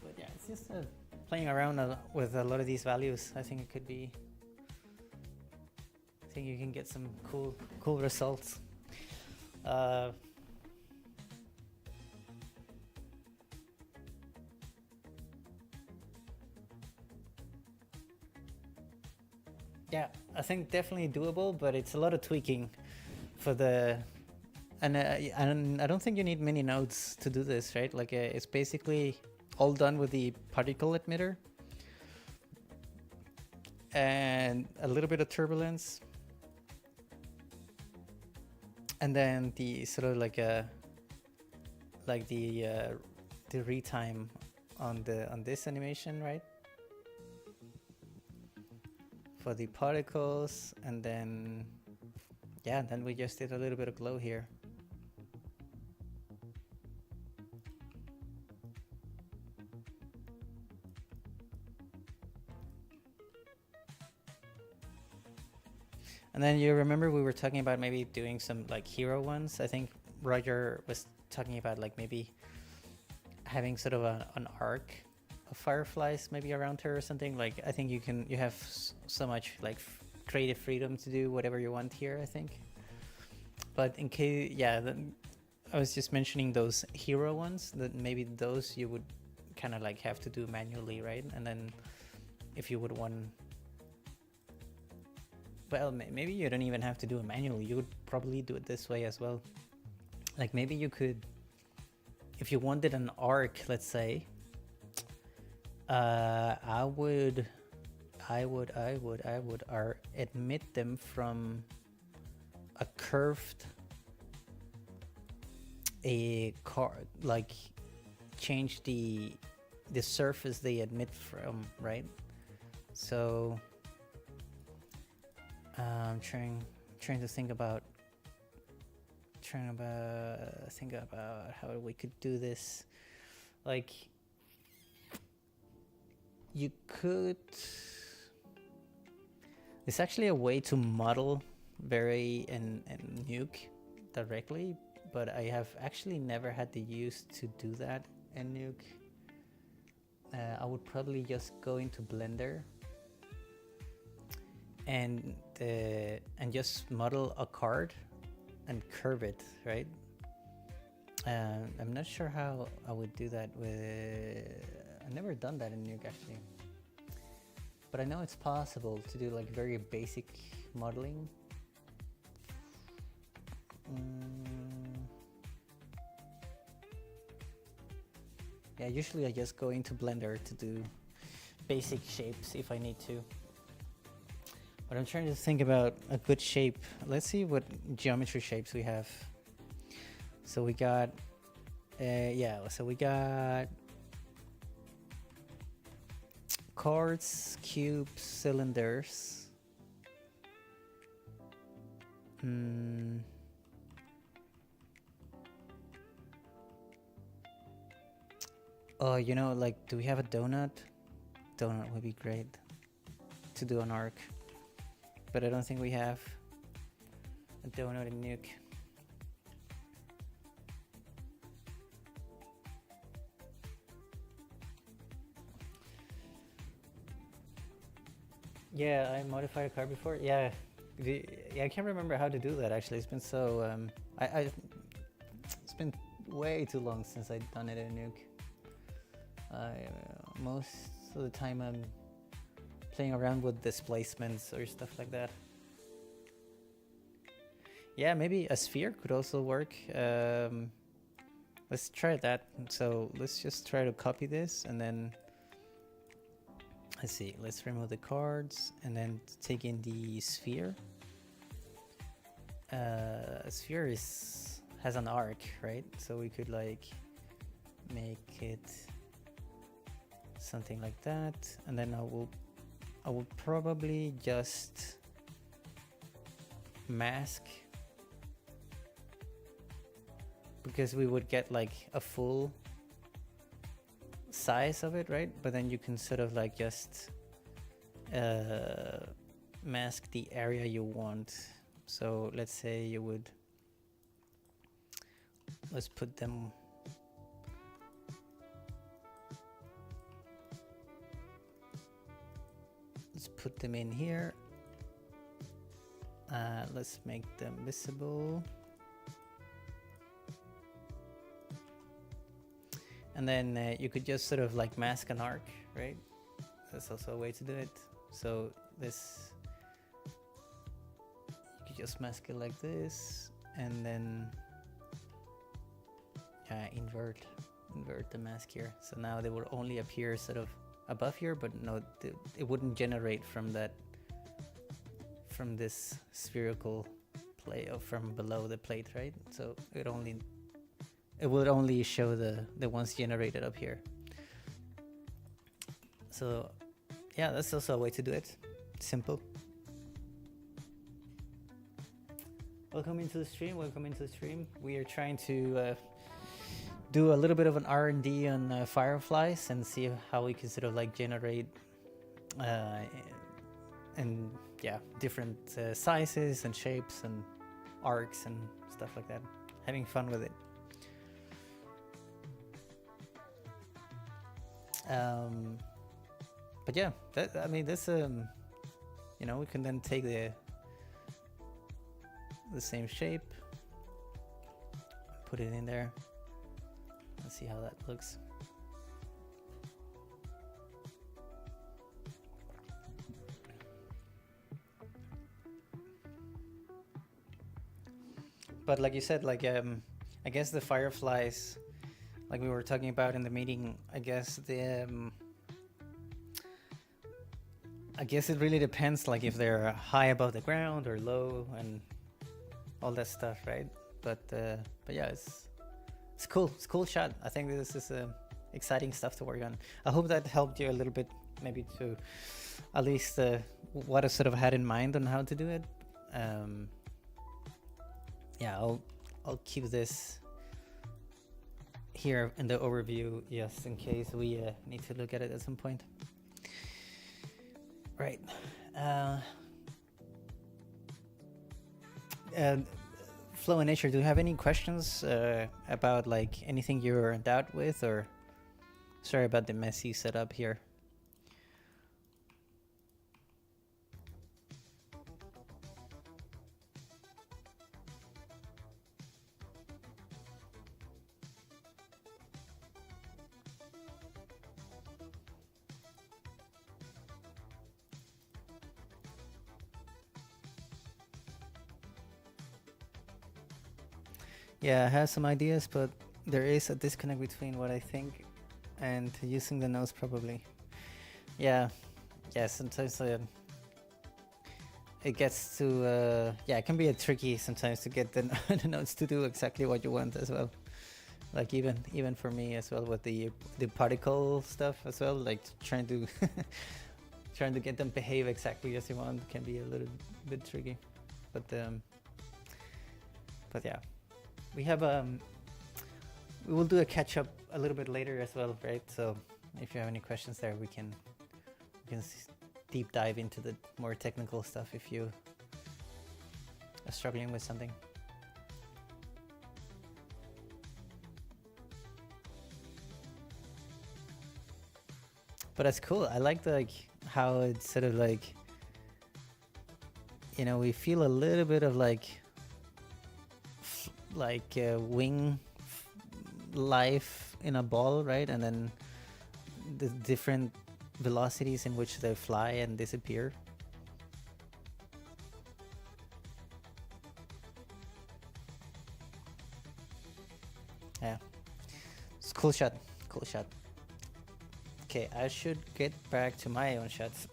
But yeah, it's just playing around with a lot of these values. I think it could be. I think you can get some cool results. Yeah, I think definitely doable, but it's a lot of tweaking for the. And I don't think you need many nodes to do this, right? Like it's basically all done with the particle emitter and a little bit of turbulence, and then the sort of like the retime on this animation, right? For the particles, and then yeah, then we just did a little bit of glow here. And then you remember we were talking about maybe doing some like hero ones. I think Roger was talking about like maybe having sort of an arc of fireflies maybe around her or something. Like I think you have so much like creative freedom to do whatever you want here, I think. But in case, yeah, then I was just mentioning those hero ones, that maybe those you would kind of like have to do manually, right? And then if you would want, well, maybe you don't even have to do it manually. You would probably do it this way as well. Like maybe you could, if you wanted an arc, let's say, I would admit them from a curved like change the surface they emit from, right? So I'm trying to think about how we could do this. Like you could, it's actually a way to model Vary and Nuke directly, but I have actually never had the use to do that in Nuke. I would probably just go into Blender and just model a card and curve it, right? I'm not sure how I would do that with. I've never done that in Nuke actually, but I know it's possible to do like very basic modeling. Yeah, usually I just go into Blender to do basic shapes if I need to. But I'm trying to think about a good shape. Let's see what geometry shapes we have. So we got, so we got cards, cubes, cylinders. Oh, you know, like, do we have a donut? Donut would be great to do an arc, but I don't think we have a donut in Nuke. Yeah, I modified a card before. Yeah, I can't remember how to do that actually. It's been so it's been way too long since I've done it in Nuke. Most of the time I'm playing around with displacements or stuff like that. Yeah, maybe a sphere could also work. Let's try that. So let's just try to copy this and then let's see, let's remove the cards and then take in the sphere. A sphere has an arc, right? So we could like make it something like that, and then I will probably just mask, because we would get like a full size of it, right? But then you can sort of like just mask the area you want. So let's say you would, let's put them, in here. Let's make them visible. And then you could just sort of like mask an arc, right? That's also a way to do it. So this, you could just mask it like this, and then invert the mask here. So now they will only appear sort of above here, but no, it wouldn't generate from that, from this spherical plate, or from below the plate, right? So it would only show the ones generated up here. So yeah, that's also a way to do it. Simple. Welcome into the stream. We are trying to do a little bit of an R&D on fireflies and see how we can sort of like generate and different sizes and shapes and arcs and stuff like that. Having fun with it. But yeah, I mean, this you know, we can then take the same shape, put it in there. Let's see how that looks. But like you said, like I guess the fireflies, like we were talking about in the meeting, I guess I guess it really depends, like if they're high above the ground or low and all that stuff, right? But yeah, it's cool. It's a cool shot. I think this is exciting stuff to work on. I hope that helped you a little bit, maybe to at least what I sort of had in mind on how to do it. Yeah, I'll keep this here in the overview, just in case we need to look at it at some point. Right. Flow and Nature, do you have any questions about like anything you're in doubt with, or sorry about the messy setup here? Yeah, I have some ideas, but there is a disconnect between what I think and using the notes probably. Yeah, sometimes it gets to, it can be a tricky sometimes to get the notes to do exactly what you want as well. Like even for me as well, with the particle stuff as well, like trying to trying to get them behave exactly as you want can be a little bit tricky. But yeah. We have we will do a catch up a little bit later as well, right? So if you have any questions there, we can deep dive into the more technical stuff if you are struggling with something. But that's cool. I like how it's sort of like, you know, we feel a little bit of like wing life in a ball, right? And then the different velocities in which they fly and disappear. Yeah, it's cool shot. Okay, I should get back to my own shots.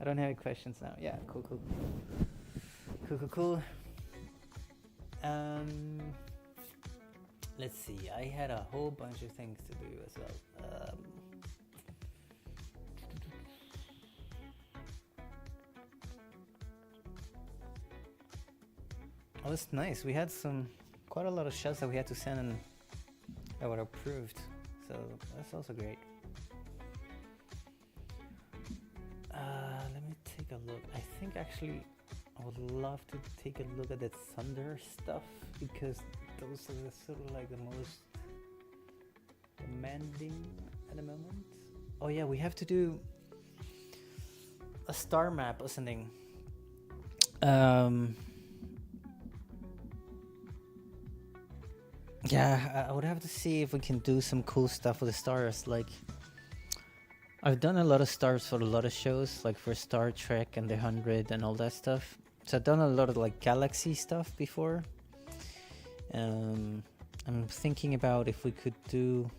I don't have any questions now. Yeah, cool. Let's see, I had a whole bunch of things to do as well. It was nice. We had quite a lot of shots that we had to send and that were approved. So that's also great. Let me take a look. I think actually I would love to take a look at the thunder stuff because those are sort of like the most demanding at the moment. Oh yeah, we have to do a star map or something. Yeah, I would have to see if we can do some cool stuff with the stars. Like, I've done a lot of stars for a lot of shows, like for Star Trek and the 100 and all that stuff. So I've done a lot of like galaxy stuff before. I'm thinking about if we could do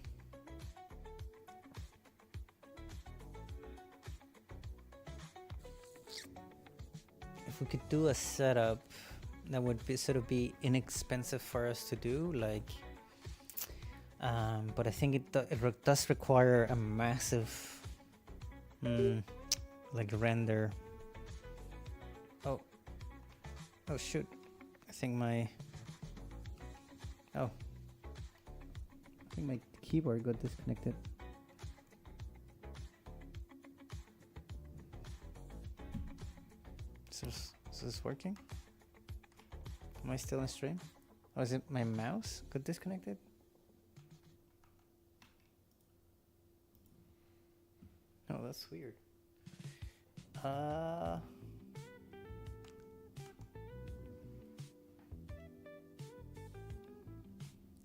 a setup that would be sort of be inexpensive for us to do, like but I think it does require a massive like render. Oh shoot, I think my keyboard got disconnected. Is this working? Am I still in stream? Or is it my mouse got disconnected? Oh, that's weird. I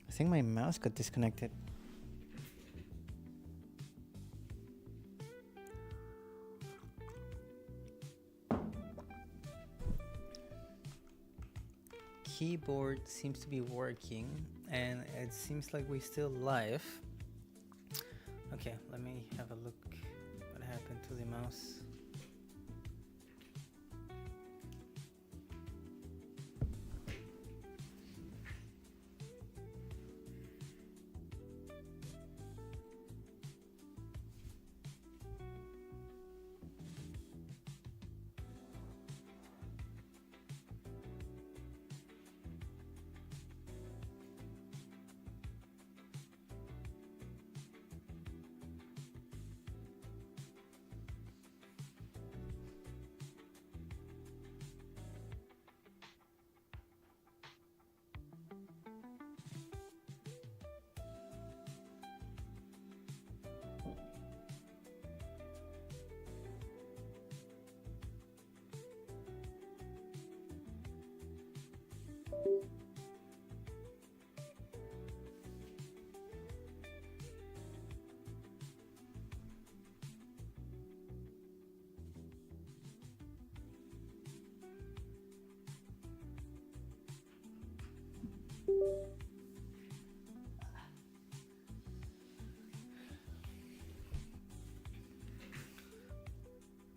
think my mouse got disconnected. Keyboard seems to be working and it seems like we're still live. Okay, let me have a look what happened to the mouse.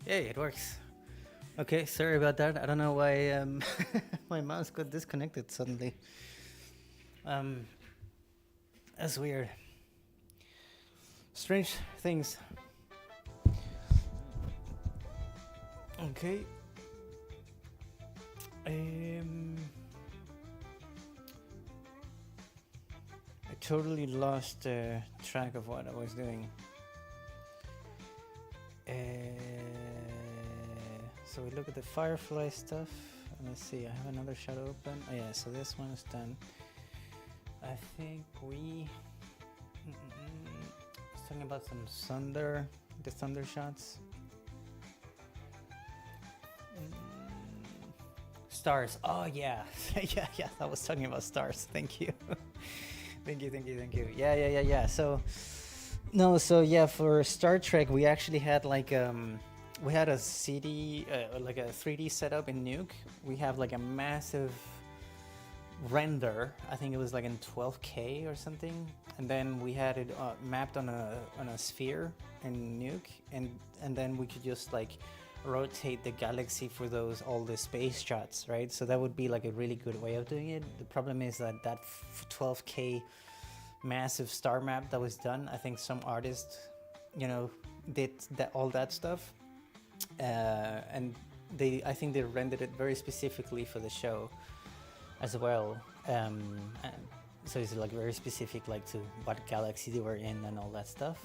Hey, it works. Okay, sorry about that. I don't know why my mouse got disconnected suddenly. That's weird. Strange things. Okay. I totally lost track of what I was doing. So we look at the Firefly stuff. Let's see, I have another shot open. Oh yeah, so this one is done. I think we was talking about some thunder, the thunder shots. Stars. Oh yeah, yeah. I was talking about stars. Thank you, thank you. Yeah. So for Star Trek, we actually had like we had a CD, like a 3D setup in Nuke. We have like a massive render. I think it was like in 12K or something, and then we had it mapped on a sphere in Nuke, and then we could just like rotate the galaxy for all the space shots, right? So that would be like a really good way of doing it. The problem is that 12K massive star map that was done, I think some artist, did all that stuff, and I think they rendered it very specifically for the show. as well. And so it's like very specific, like to what galaxy they were in and all that stuff.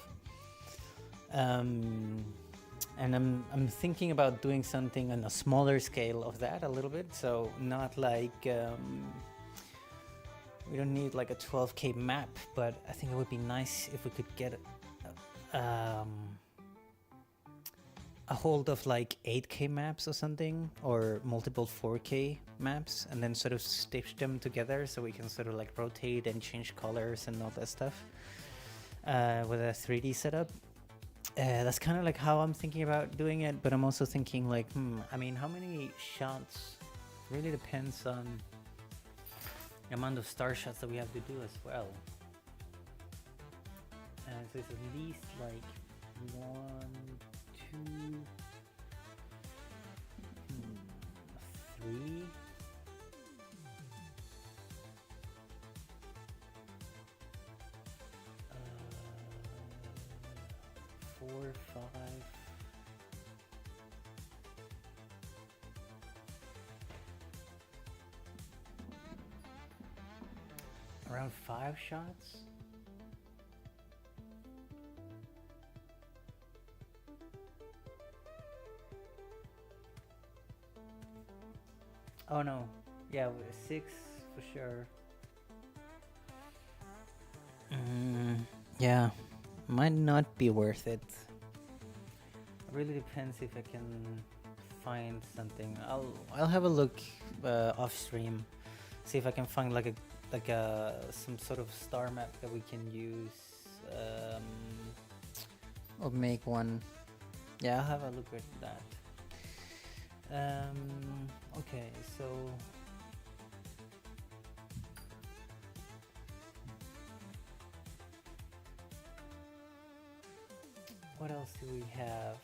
And I'm thinking about doing something on a smaller scale of that a little bit. So not like we don't need like a 12K map, but I think it would be nice if we could get a hold of like 8K maps or something, or multiple 4K maps, and then sort of stitch them together so we can sort of like rotate and change colors and all that stuff with a 3D setup. That's kind of like how I'm thinking about doing it, but I'm also thinking like, I mean, how many shots really depends on the amount of star shots that we have to do as well. So it's at least like 1, 2, 3. 4, 5. Around 5 shots? Oh no, yeah, 6 for sure. Yeah, might not be worth it. It really depends if I can find something. I'll have a look off stream, see if I can find like some sort of star map that we can use, or make one. Yeah, I'll have a look at that. Okay, so what else do we have?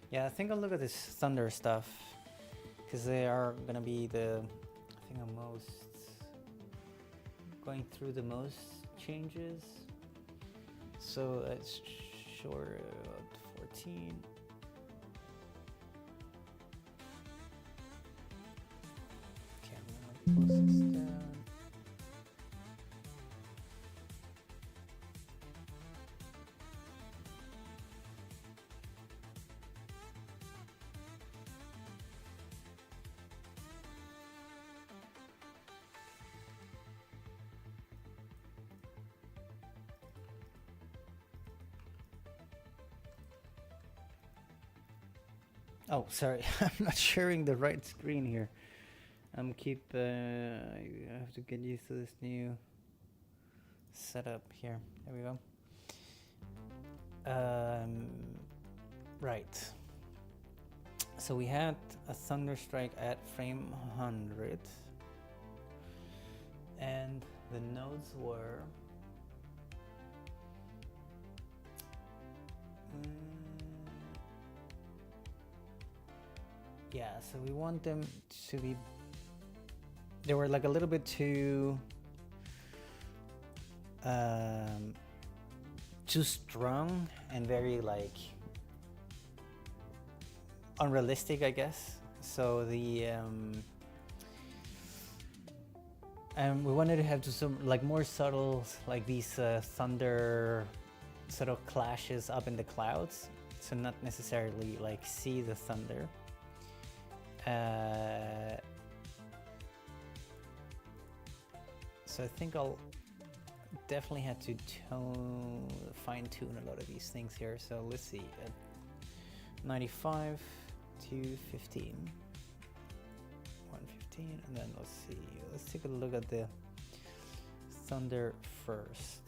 Yeah, I think I'll look at this Thunder stuff, because they are gonna be the, I think, the most going through the most changes. So it's short 14. Okay, I'm gonna close this down. Oh, sorry, I'm not sharing the right screen here. I have to get used to this new setup here. There we go. Right. So we had a Thunderstrike at frame 100, and the nodes were yeah, so we want them to be, they were like a little bit too strong and very like unrealistic, I guess. So the and we wanted to have some like more subtle, like these thunder sort of clashes up in the clouds, so not necessarily like see the thunder. So I think I'll definitely have to fine-tune a lot of these things here. So let's see, 95 to 15, 115, and then let's see. Let's take a look at the thunder first.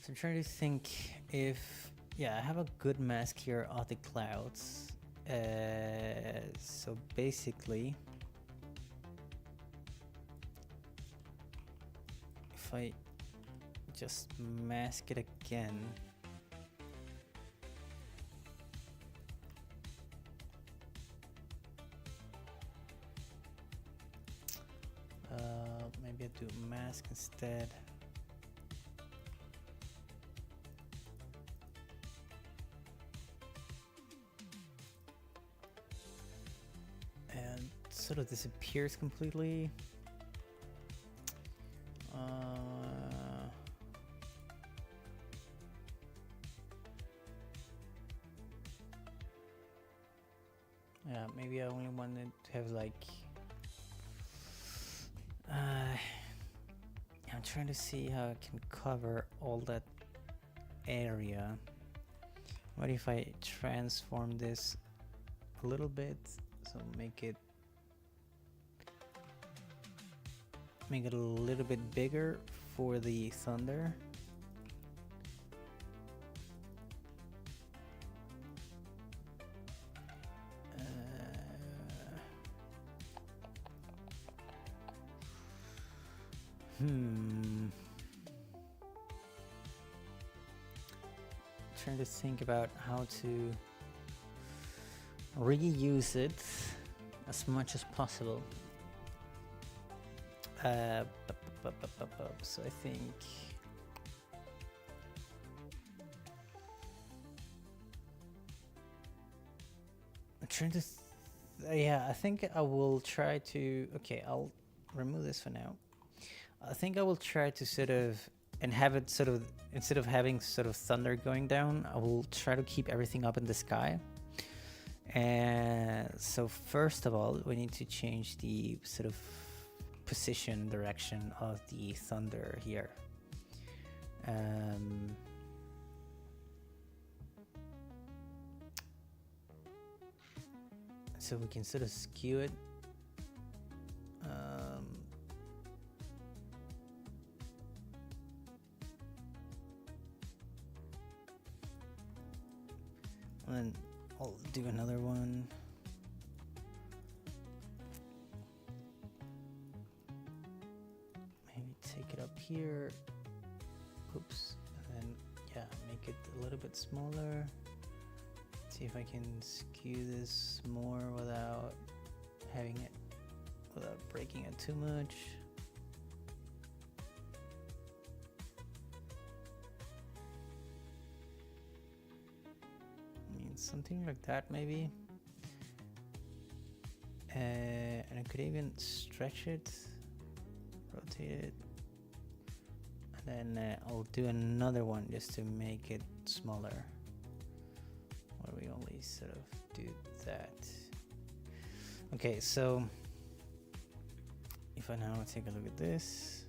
So I'm trying to think if, yeah, I have a good mask here of the clouds. So basically, if I just mask it again, do mask instead. And sort of disappears completely. Yeah, maybe I only wanted to have like I'm trying to see how I can cover all that area. What if I transform this a little bit, so make it a little bit bigger for the thunder. Trying to think about how to reuse it as much as possible. So I think I'm trying to yeah, I think I will try to, okay, I'll remove this for now. I think I will try to sort of and have it sort of, instead of having sort of thunder going down, I will try to keep everything up in the sky. And so first of all, we need to change the sort of position direction of the thunder here. So we can sort of skew it. And then I'll do another one. Maybe take it up here. Oops. And then, yeah, make it a little bit smaller. See if I can skew this more without having it, without breaking it too much. Something like that maybe, and I could even stretch it, rotate it, and then I'll do another one just to make it smaller, where we only sort of do that. Okay, so if I now take a look at this,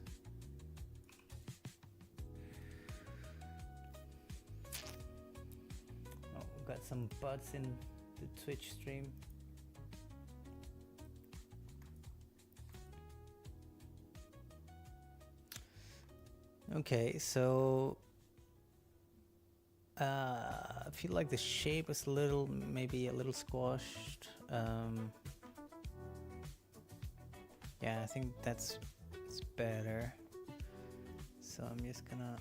got some buds in the Twitch stream. Okay, so I feel like the shape is a little, maybe a little squashed. Yeah, I think it's better. So I'm just gonna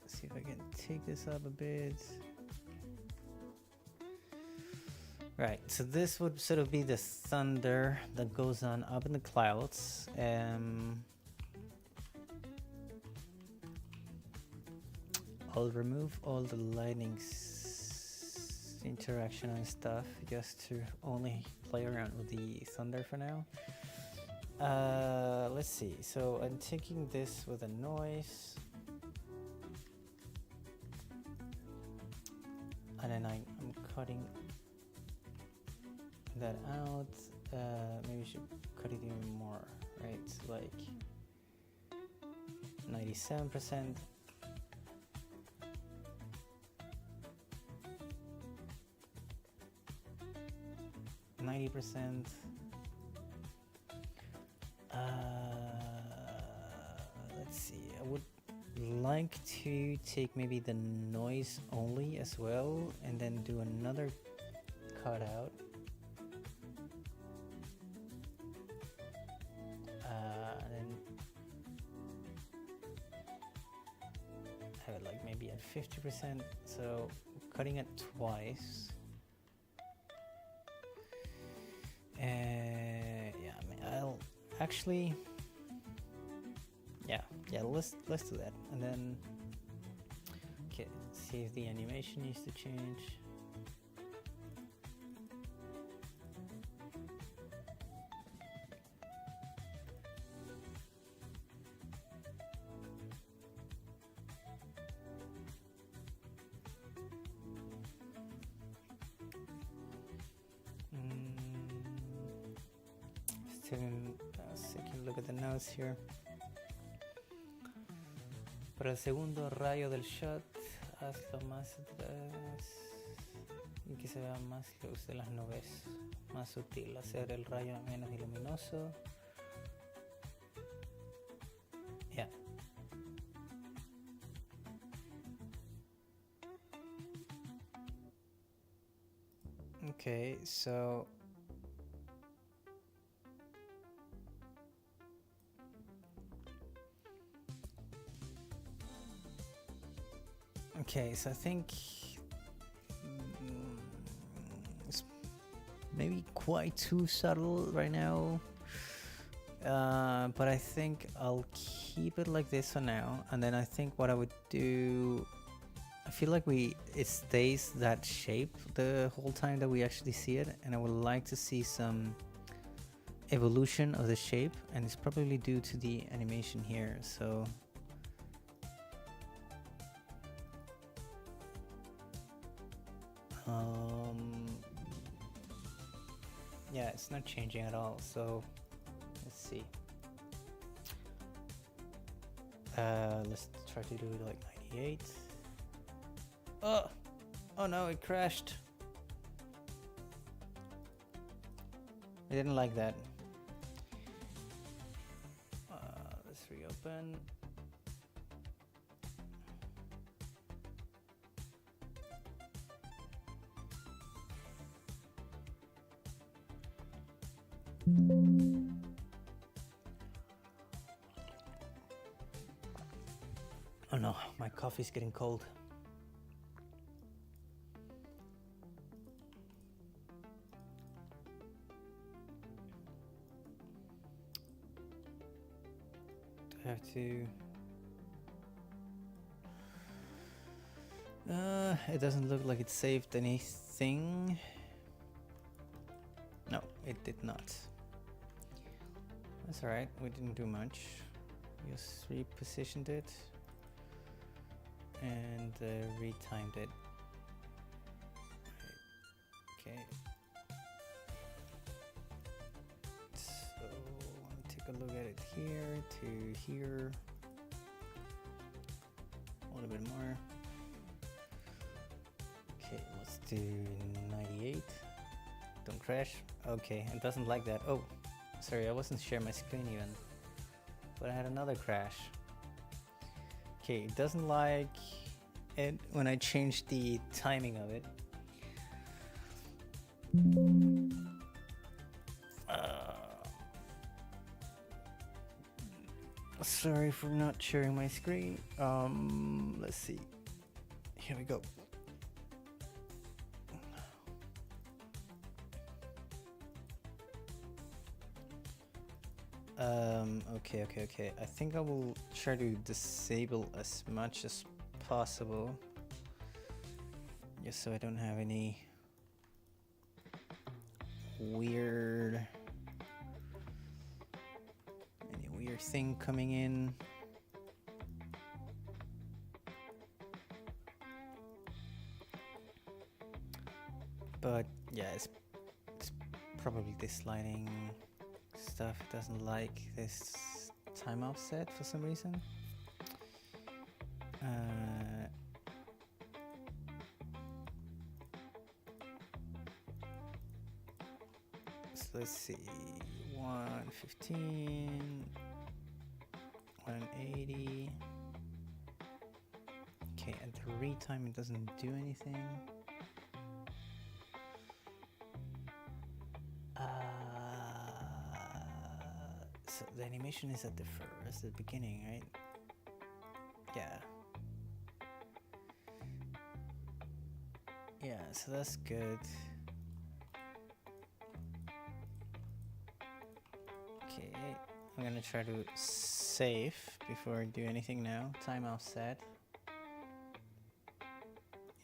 see if I can take this up a bit. Right, so this would sort of be the thunder that goes on up in the clouds. I'll remove all the lightning interaction and stuff just to only play around with the thunder for now. Let's see, so I'm taking this with a noise. And then I'm cutting that out. Maybe we should cut it even more, right? Like 97%. 90%. Let's see, I would like to take maybe the noise only as well, and then do another cutout. And then have it like maybe at 50%, so cutting it twice. Yeah, I'll Actually, yeah, let's do that, and then okay, see if the animation needs to change. Taking a look at the notes here. Para el segundo rayo del shot, hazlo más atrás y que se vea más luz de las nubes, más sutil, hacer el rayo menos luminoso. Yeah. Okay, so I think it's maybe quite too subtle right now, but I think I'll keep it like this for now, and then I think what I would do, I feel like it stays that shape the whole time that we actually see it, and I would like to see some evolution of the shape, and it's probably due to the animation here. So yeah, it's not changing at all, so let's see. Let's try to do it like 98. Oh no, it crashed. I didn't like that. Let's reopen. Oh no, my coffee's getting cold. Do I have to... it doesn't look like it saved anything. No, it did not. That's alright, we didn't do much. Just repositioned it and retimed it. Okay. So let me take a look at it here to here. A little bit more. Okay, let's do 98. Don't crash. Okay, it doesn't like that. Oh, sorry, I wasn't sharing my screen even. But I had another crash. Okay, it doesn't like it when I changed the timing of it. Sorry for not sharing my screen. Let's see. Here we go. Okay. I think I will try to disable as much as possible, just so I don't have any weird thing coming in. But yeah, it's probably this lighting stuff. It doesn't like this time offset for some reason. So let's see, 115, 180. Okay, and the retime, it doesn't do anything. So the animation is at the first, the beginning, right? Yeah. Yeah, so that's good. Okay, gonna try to save before I do anything now. Timeout set.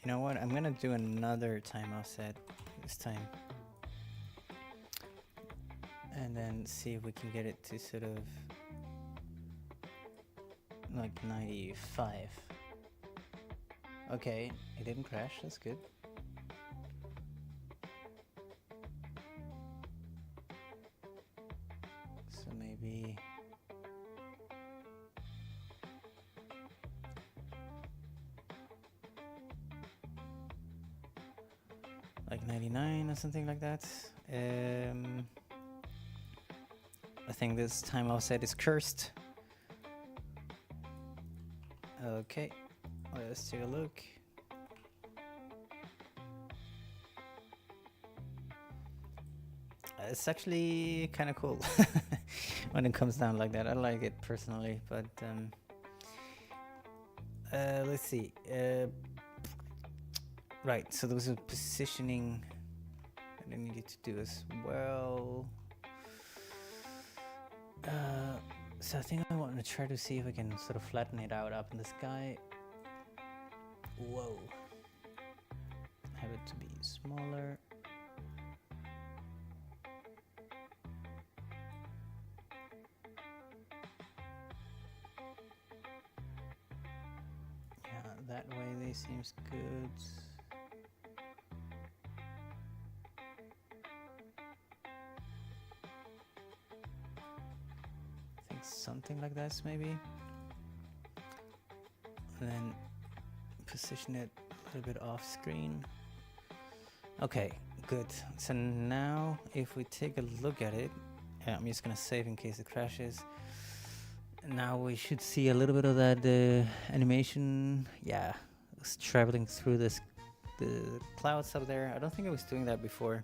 You know what? I'm gonna do another timeout set this time. And then see if we can get it to sort of like 95. Okay, it didn't crash, that's good. So maybe like 99 or something like that. I think this time offset is cursed. Okay, let's take a look. It's actually kind of cool when it comes down like that. I like it personally, but let's see. Right, so there was a positioning that I needed to do as well. So I think I want to try to see if I can sort of flatten it out up in the sky. Whoa. Have it to be smaller. Yeah, that way they seems good. Something like this maybe, and then position it a little bit off screen. Okay, good. So now if we take a look at it, I'm just gonna save in case it crashes. Now we should see a little bit of that animation. Yeah, it's traveling through the clouds up there. I don't think I was doing that before.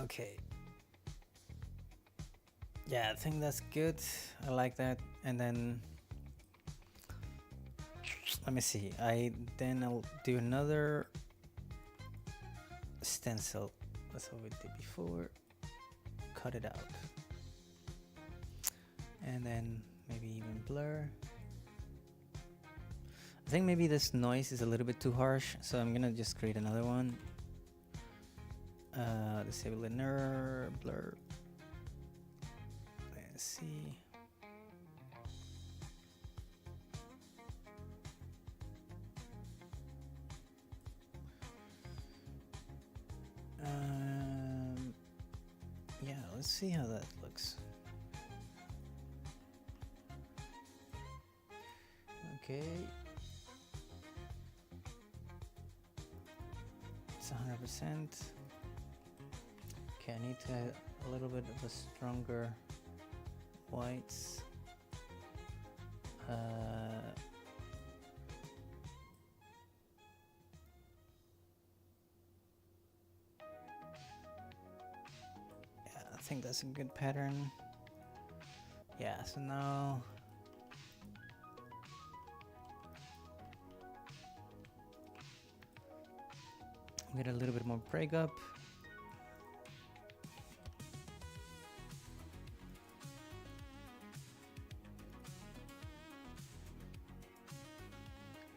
Okay. Yeah, I think that's good. I like that. And then let me see. I'll do another stencil. That's what we did before. Cut it out. And then maybe even blur. I think maybe this noise is a little bit too harsh, so I'm gonna just create another one. Disable linear blur. Let's see. Yeah, let's see how that looks. Okay. It's 100%. Okay, I need to add a little bit of a stronger whites. Yeah, I think that's a good pattern. Yeah, so now get a little bit more break up.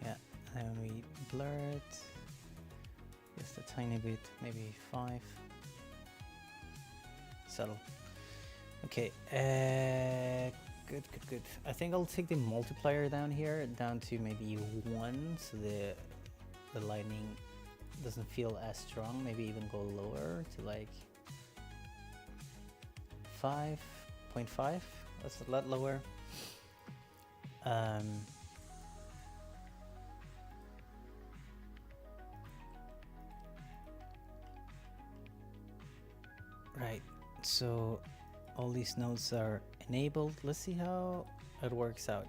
Yeah, and we blur it just a tiny bit, maybe 5. Subtle. Okay, good. I think I'll take the multiplier down here down to maybe 1, so the lightning doesn't feel as strong. Maybe even go lower to like 5.5. That's a lot lower. Right, so all these nodes are enabled. Let's see how it works out.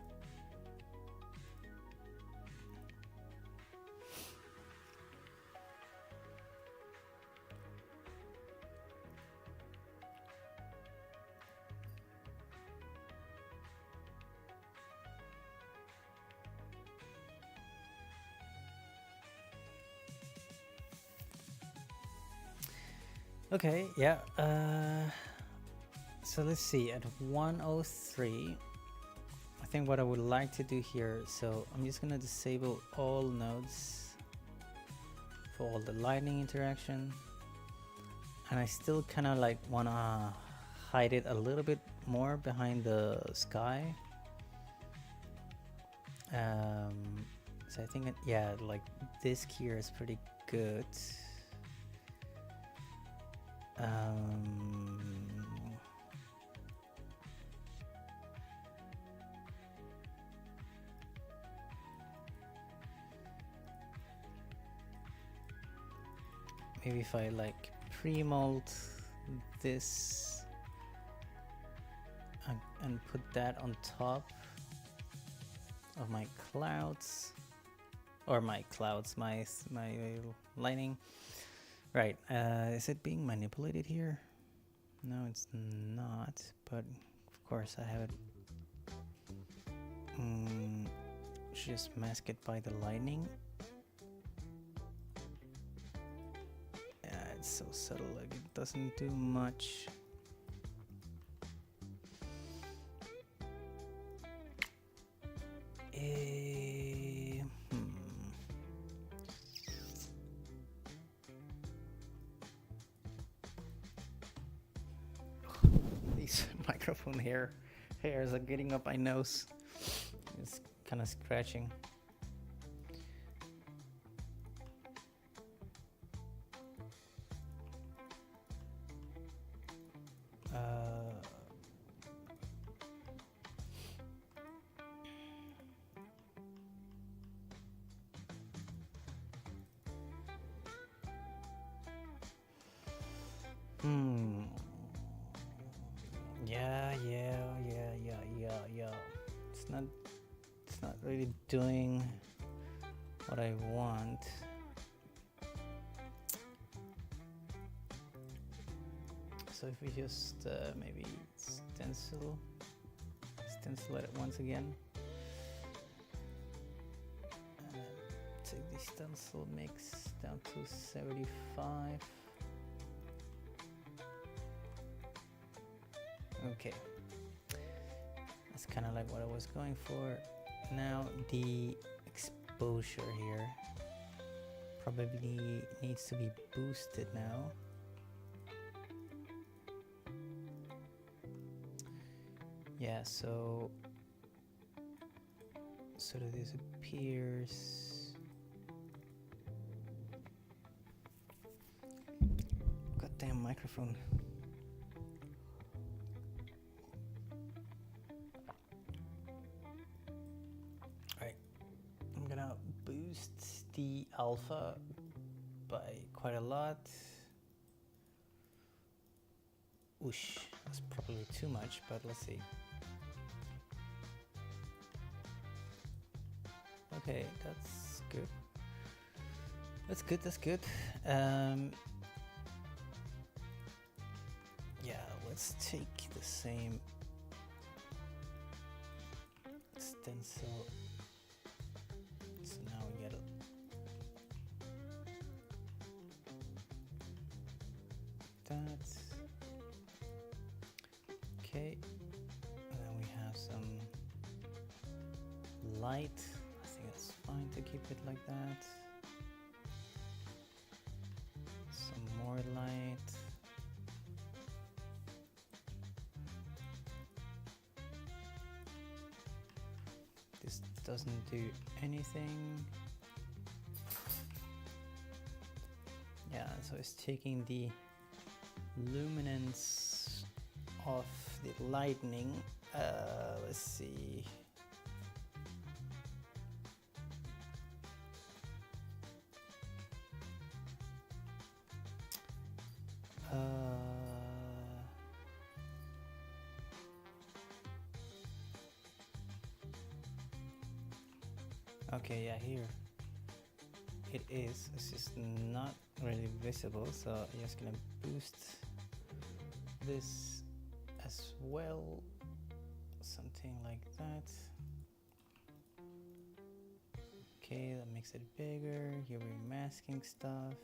Okay, yeah. So let's see, at 103, I think what I would like to do here, so I'm just gonna disable all nodes for all the lightning interaction, and I still kind of like wanna hide it a little bit more behind the sky. So I think yeah, like this here is pretty good. Maybe if I like pre-mold this and put that on top of my clouds, or my lightning. Right, is it being manipulated here? No, it's not, but of course I have it. Just mask it by the lightning. It's so subtle, like it doesn't do much. These microphone hairs are getting up my nose. It's kind of scratching. Yeah. It's not really doing what I want. So if we just maybe stencil it once again. Take the stencil mix down to 75. Okay, that's kind of like what I was going for. Now the exposure here probably needs to be boosted now. Yeah, so that this appears. Goddamn microphone. Alright, I'm gonna boost the alpha by quite a lot. Whoosh, that's probably too much, but let's see. Okay, that's good. That's good. Yeah, let's take the same stencil. So now we get that. Okay, and then we have some light. I think it's fine to keep it like that. Some more light. This doesn't do anything. Yeah, so it's taking the luminance of the lightning. Let's see. Okay, yeah, here it is. It's just not really visible, so I'm just gonna boost this as well, something like that. Okay, that makes it bigger. Here we're masking stuff.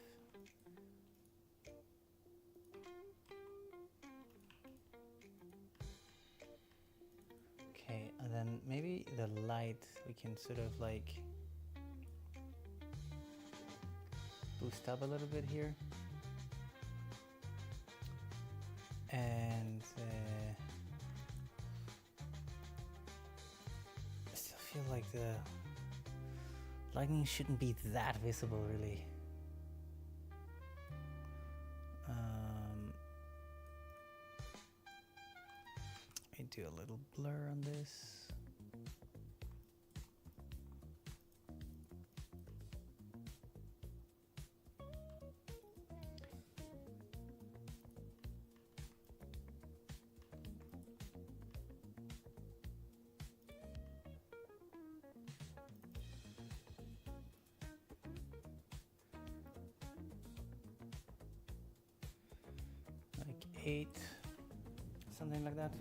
then maybe the light we can sort of like boost up a little bit here. And I still feel like the lightning shouldn't be that visible, really. I do a little blur on this. Like 8, something like that.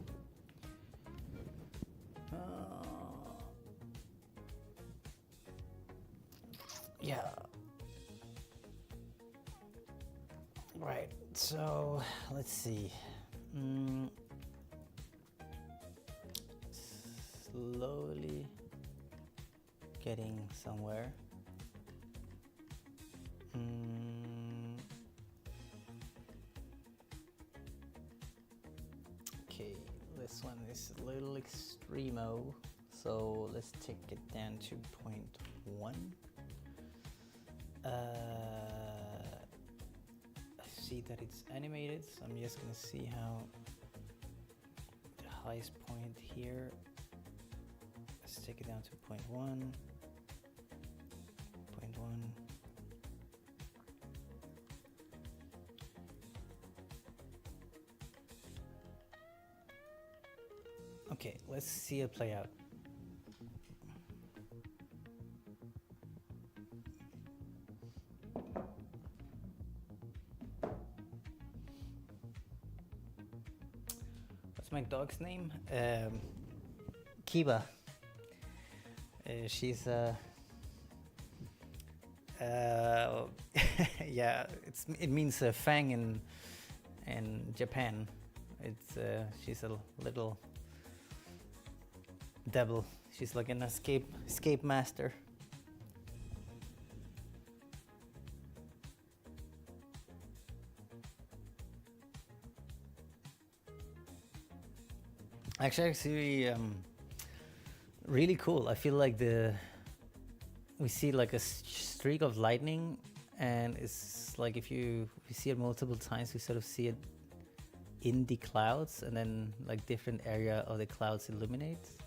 Yeah. Right, so let's see. Slowly getting somewhere. Okay, this one is a little extremo, so let's take it down to 0.1. I see that it's animated, so I'm just gonna see how the highest point here. Let's take it down to 0.1. 0.1. Okay, let's see it play out. What's my dog's name? Kiba. She's yeah, it means fang in Japan. It's she's a little devil. She's like an escape master. Actually, really cool. I feel like we see like a streak of lightning, and it's like if you see it multiple times, we sort of see it in the clouds, and then like different area of the clouds illuminates.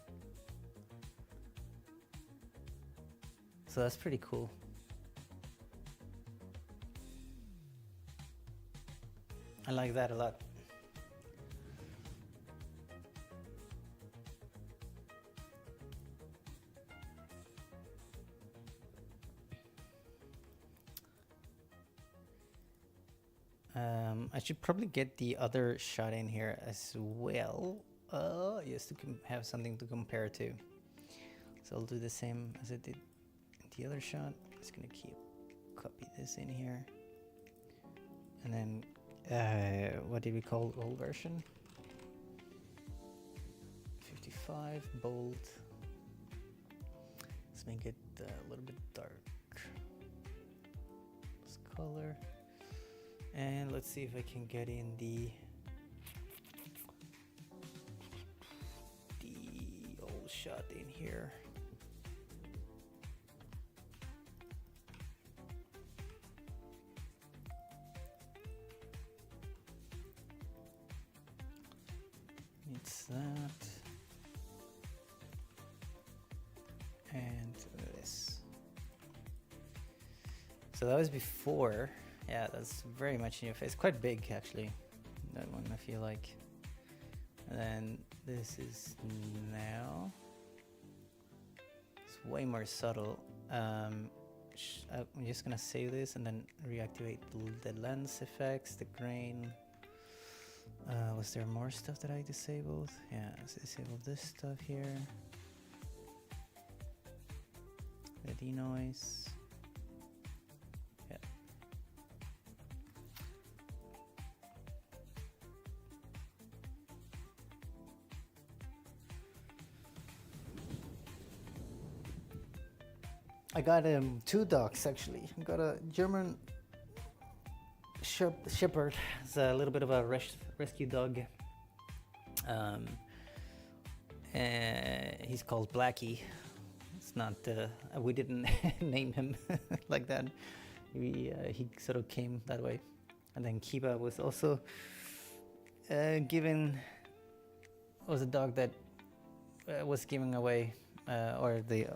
So that's pretty cool. I like that a lot. I should probably get the other shot in here as well, just to have something to compare to. So I'll do the same as I did the other shot. Just gonna copy this in here, and then what did we call the old version? 55 bold. Let's make it a little bit dark. This color. And let's see if I can get in the old shot in here. It's that. And this. So that was before. Yeah, that's very much in your face. Quite big, actually. That one, I feel like. And then this is now. It's way more subtle. I'm just gonna save this and then reactivate the lens effects, the grain. Was there more stuff that I disabled? Yeah, let's disable this stuff here. The denoise. I got two dogs actually. I got a German Shepherd. It's a little bit of a rescue dog. He's called Blackie. It's not. We didn't name him like that. He sort of came that way. And then Kiba was also was a dog that was given away, or the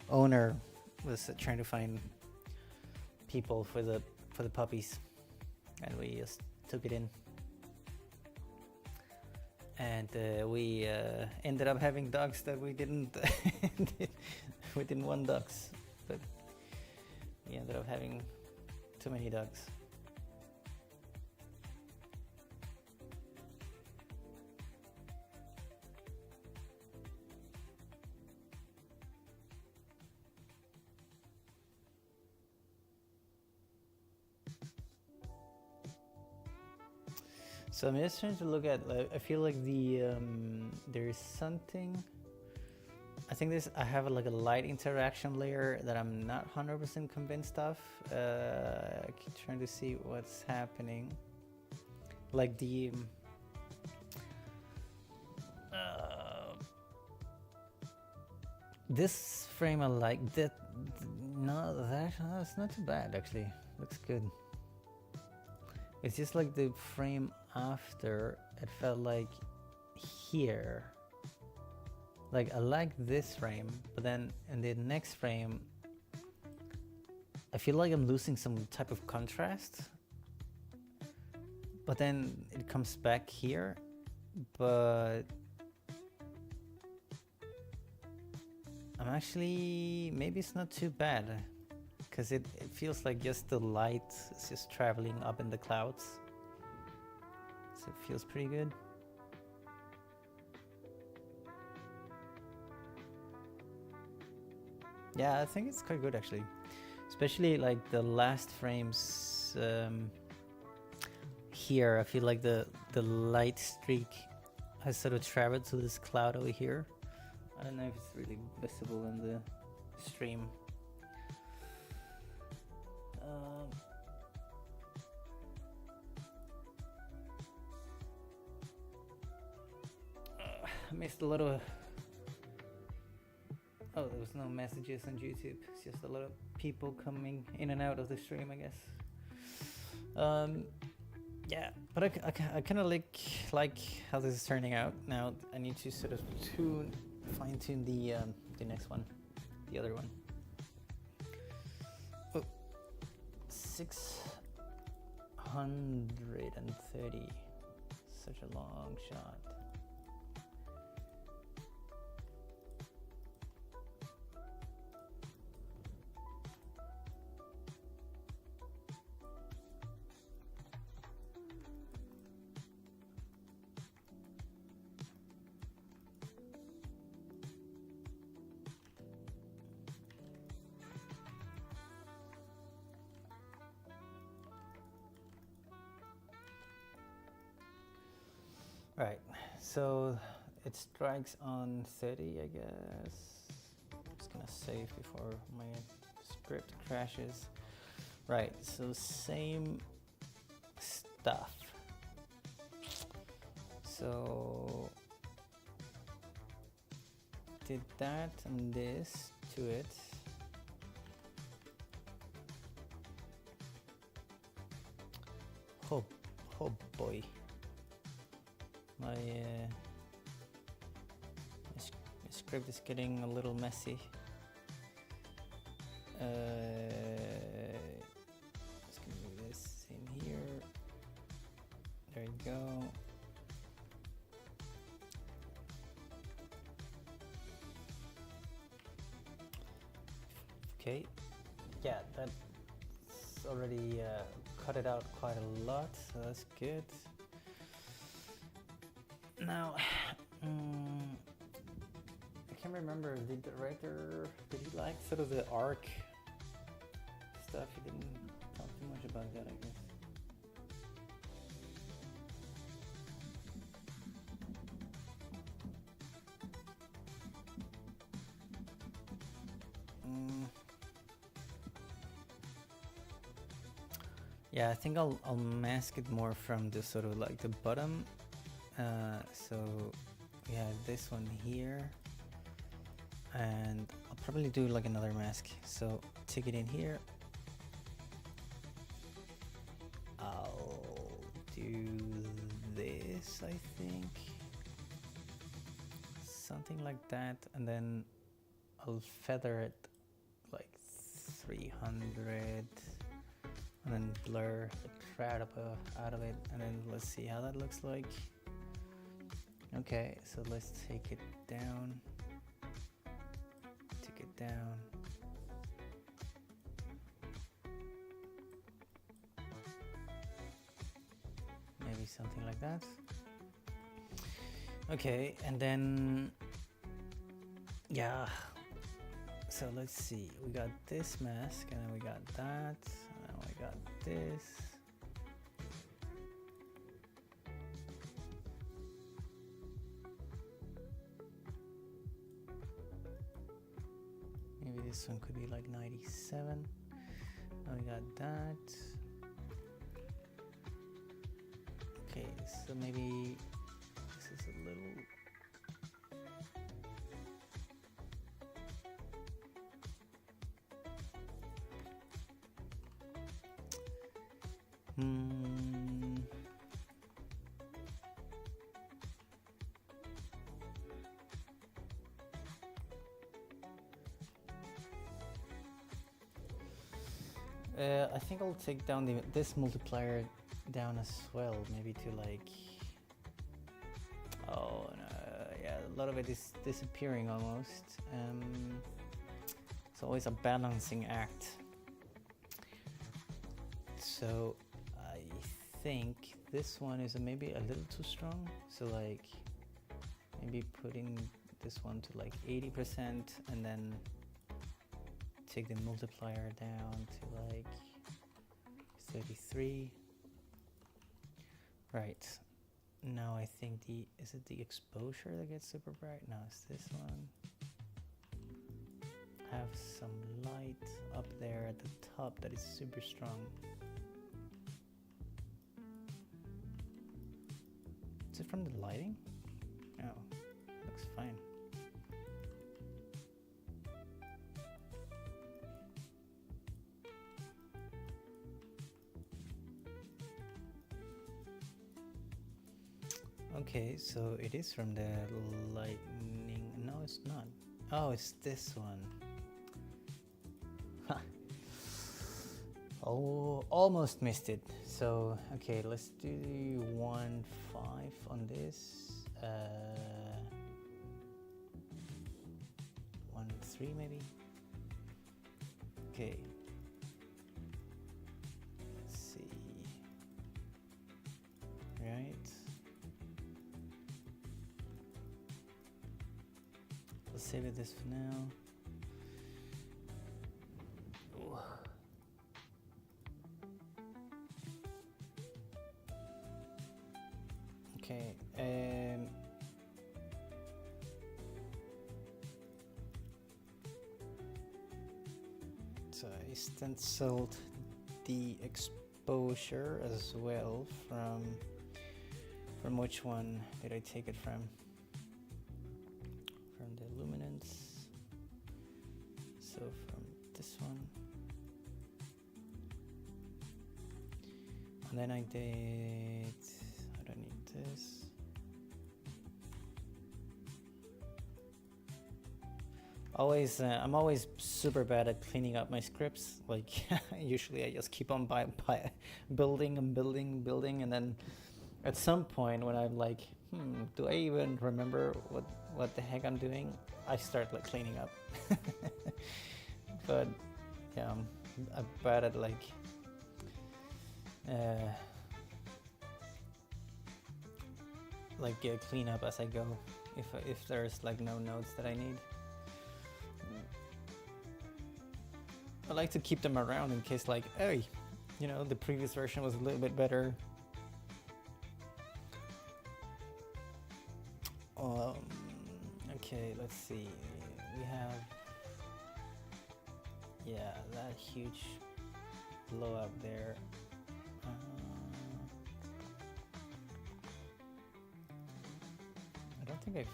owner was trying to find people for the puppies, and we just took it in. And we ended up having dogs that we didn't we didn't want dogs, but we ended up having too many dogs. So I'm just trying to look at, I feel like there's something, I think I have like a light interaction layer that I'm not 100% convinced of. I keep trying to see what's happening. Like this frame I like, that's not too bad actually, looks good. It's just like the frame after, it felt like here. Like I like this frame, but then in the next frame, I feel like I'm losing some type of contrast. But then it comes back here, but I'm actually, maybe it's not too bad. Because it feels like just the light is just traveling up in the clouds. So it feels pretty good. Yeah, I think it's quite good actually. Especially like the last frames here, I feel like the light streak has sort of traveled to this cloud over here. I don't know if it's really visible in the stream. I missed a lot of. Oh, there was no messages on YouTube. It's just a lot of people coming in and out of the stream, I guess. Yeah, but I kind of like how this is turning out. Now I need to sort of fine tune the next one, the other one. 630, such a long shot. Right, so it strikes on 30, I guess. I'm just gonna save before my script crashes. Right, so same stuff. So did that and this to it. Oh boy. My script is getting a little messy. Just gonna do this in here. There you go. Okay, yeah, that's already cut it out quite a lot, so that's good. Now, I can't remember, the director, did he like sort of the arc stuff? He didn't talk too much about that, I guess. Yeah, I think I'll mask it more from the sort of like the bottom. So we have this one here, and I'll probably do like another mask. So take it in here. I'll do this, I think. Something like that, and then I'll feather it like 300, and then blur the crowd out of it, and then let's see how that looks like. Okay, so let's take it down. Take it down. Maybe something like that. Okay, and then yeah. So let's see. We got this mask, and then we got that, and then we got this. Maybe this one could be like 97. And we got that. Okay, so maybe this is a little. I think I'll take down this multiplier down as well, maybe to like. Oh no, yeah, a lot of it is disappearing almost. It's always a balancing act. So I think this one is maybe a little too strong. So like maybe putting this one to like 80%, and then take the multiplier down to like 33. Right. Now I think is it the exposure that gets super bright? No, it's this one. Have some light up there at the top that is super strong. Is it from the lighting? No, looks fine. Okay, so it is from the lightning. No, it's not. Oh, it's this one. Oh, almost missed it. So, okay, let's do 1.5 on this. 1.3 maybe. Okay. Let's see. Right. Let's save it this for now. Ooh. Okay. So I stenciled the exposure as well. From which one did I take it from? From the luminance. So from this one. And then I did. I don't need this. I'm always super bad at cleaning up my scripts. Like usually I just keep on by building and building, and then at some point when I'm like, do I even remember what the heck I'm doing? I start like cleaning up. But yeah, I'm bad at like clean up as I go. If there's like no notes that I need. I like to keep them around in case like, hey, you know, the previous version was a little bit better. Okay, let's see. We have, yeah, that huge blow up there. think I've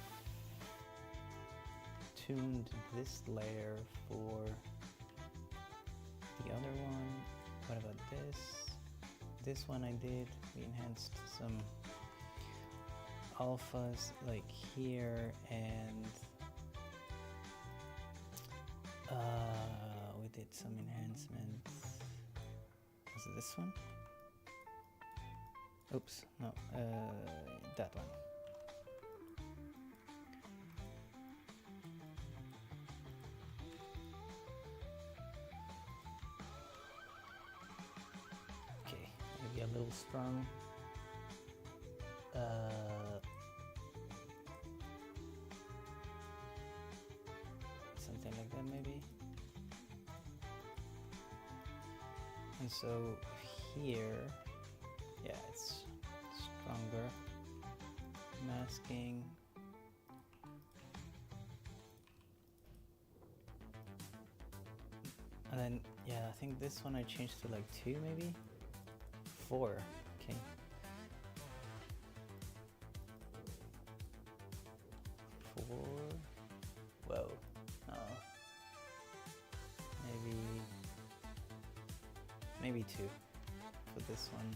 tuned this layer for the other one. What about this? This one I did. We enhanced some alphas like here, and we did some enhancements. Was it this one? Oops, no, that one. Okay, maybe a little strong. Something like that maybe. And so here, yeah, it's stronger. Masking. And then, yeah, I think this one I changed to like 2 maybe? 4, okay. 4, whoa, no. Maybe 2 for this one.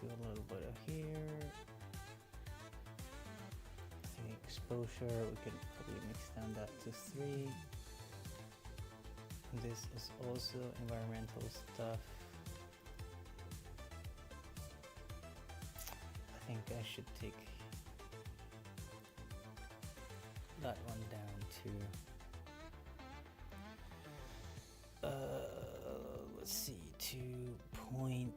Do a little bit of here. I think exposure, we can probably mix down that to 3. This is also environmental stuff. I think I should take that one down to let's see, 2.1.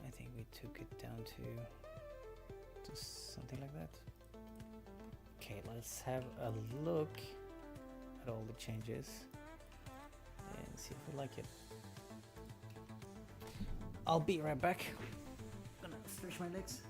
I think we took it down to something like that. Okay, let's have a look at all the changes and see if we like it. I'll be right back. I'm gonna stretch my legs.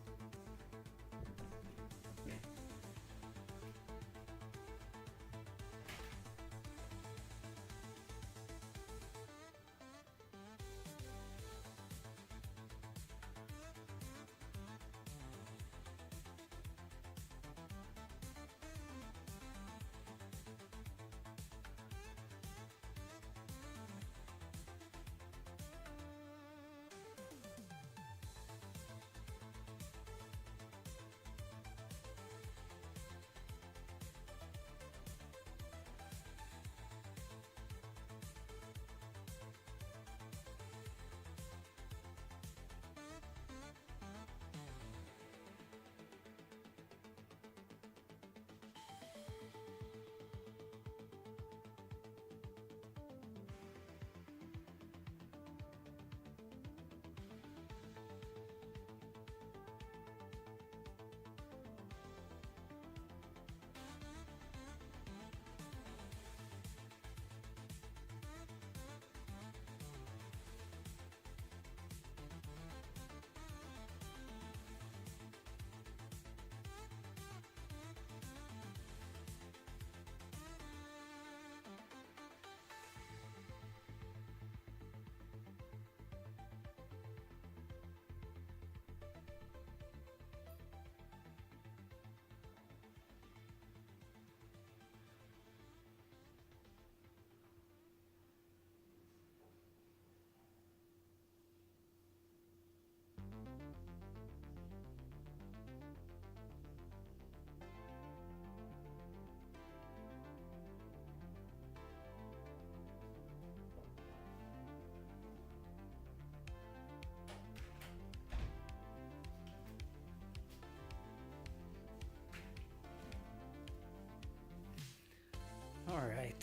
All right.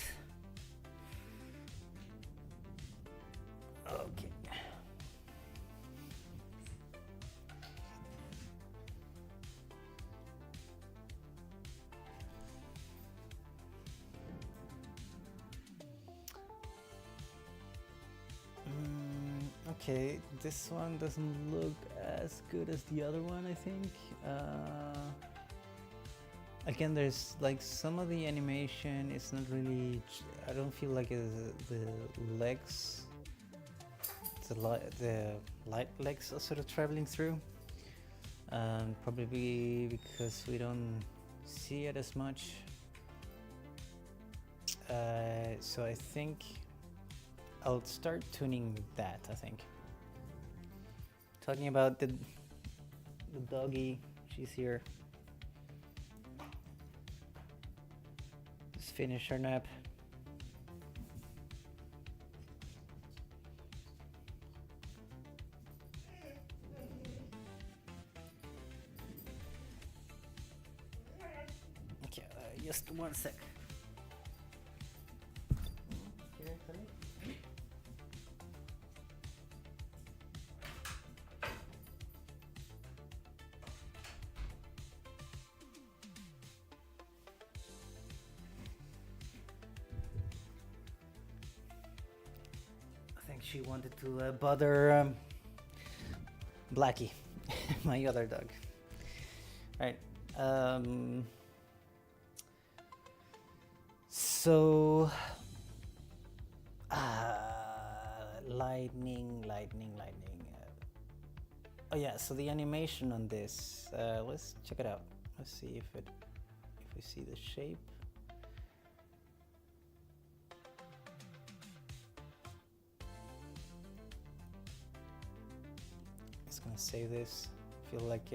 Okay. Okay, this one doesn't look as good as the other one, I think. Again, there's like some of the animation, it's not really, I don't feel like the legs, the light legs are sort of traveling through. Probably because we don't see it as much. So I think I'll start tuning that, I think. Talking about the doggy, she's here. Just finished her nap. Okay, just one sec. I think she wanted to bother Blackie, my other dog. Right. So lightning. Oh yeah. So the animation on this. Let's check it out. Let's see if we see the shape. Just gonna save this. I feel like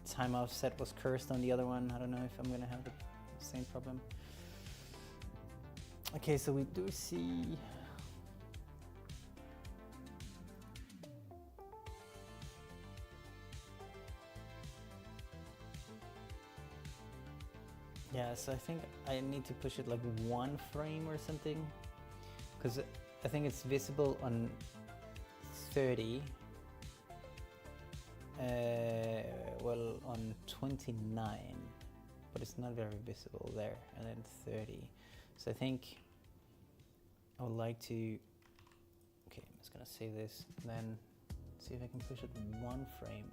time offset was cursed on the other one. I don't know if I'm gonna have the same problem. Okay, so we do see yeah, so I think I need to push it like 1 frame or something, because I think it's visible on 30. Well, on 29, but it's not very visible there, and then 30. So I think I would like to, okay, I'm just gonna save this, and then see if I can push it 1 frame.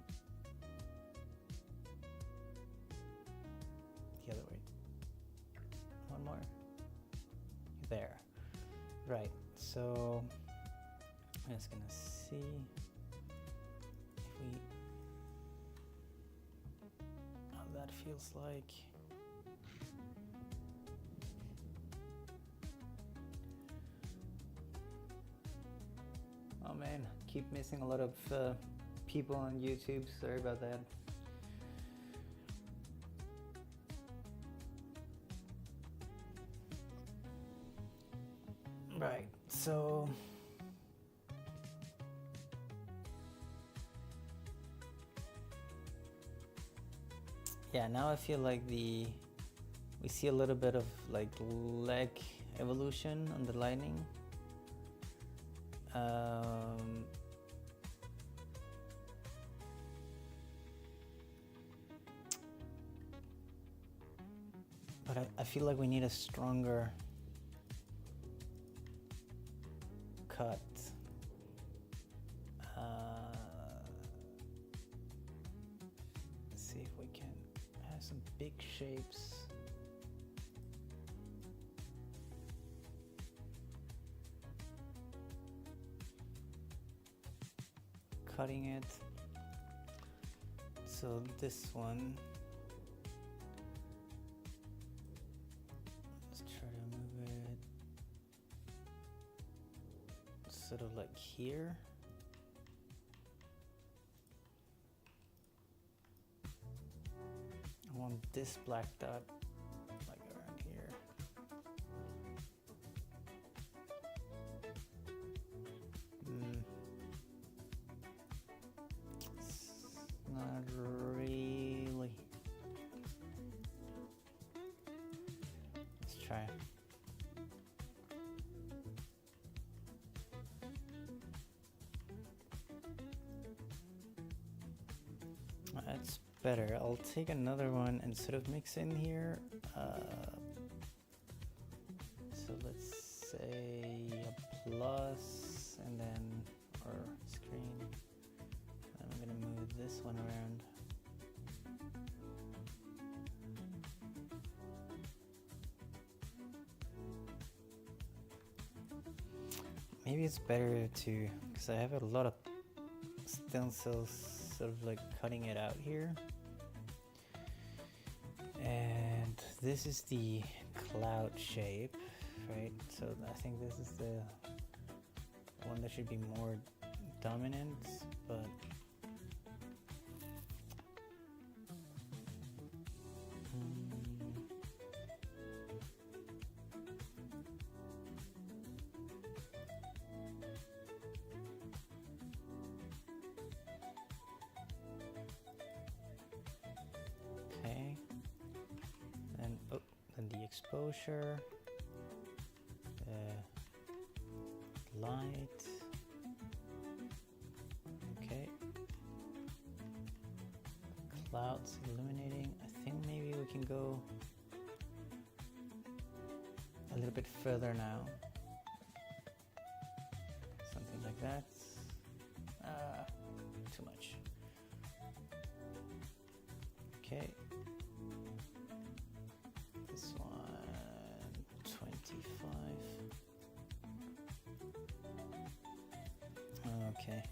The other way. 1 more. There. Right, so I'm just gonna see if we, how that feels like. Oh man, keep missing a lot of people on YouTube, sorry about that. Right, so yeah, now I feel like we see a little bit of like leg evolution on the lightning. But I feel like we need a stronger cut. Let's see if we can have some big shapes. Cutting it. So this one, let's try to move it sort of like here. I want this black dot like around here. Not really. Let's try. That's better. I'll take another one and sort of mix in here. So let's say a plus and then our screen. I'm gonna move this one around. maybe it's better to, because I have a lot of stencils sort of like cutting it out here. And this is the cloud shape, right? So I think this is the one that should be more dominant, but okay. And oh, then the exposure, light. Okay. Clouds illuminating. I think maybe we can go a little bit further now. Something like that. Too much. Okay. This one, 25. Okay.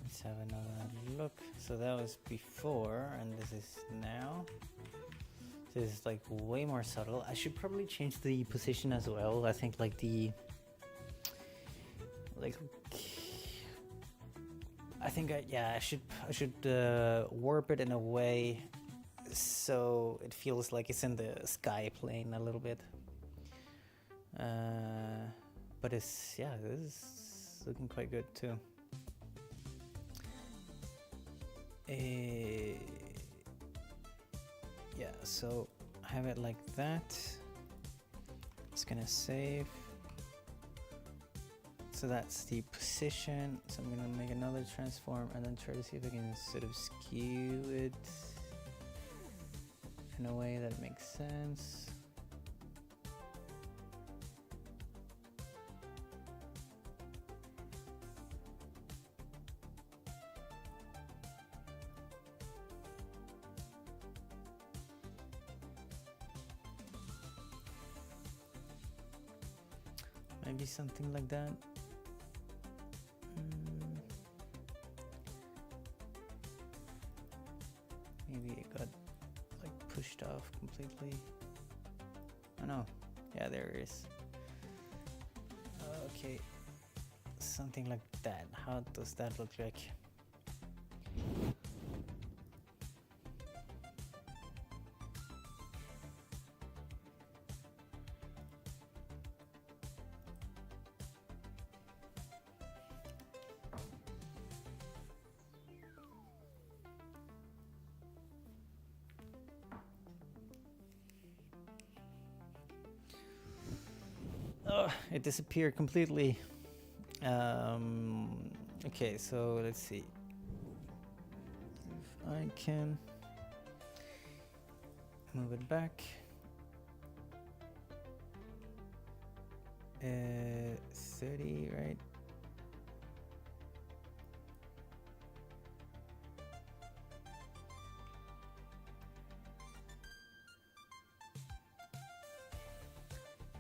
Let's have another look. So that was before, and this is now. This is like way more subtle. I should probably change the position as well. I think like the I think I should warp it in a way so it feels like it's in the sky plane a little bit. But it's, yeah, this is looking quite good too. Yeah, so I have it like that. It's gonna save. So that's the position. So I'm gonna make another transform and then try to see if I can sort of skew it in a way that makes sense. Maybe something like that. Maybe it got like pushed off completely. Oh no, yeah, there it is. Okay, something like that. How does that look like? Oh, it disappeared completely. Okay, so let's see if I can move it back. 30, right?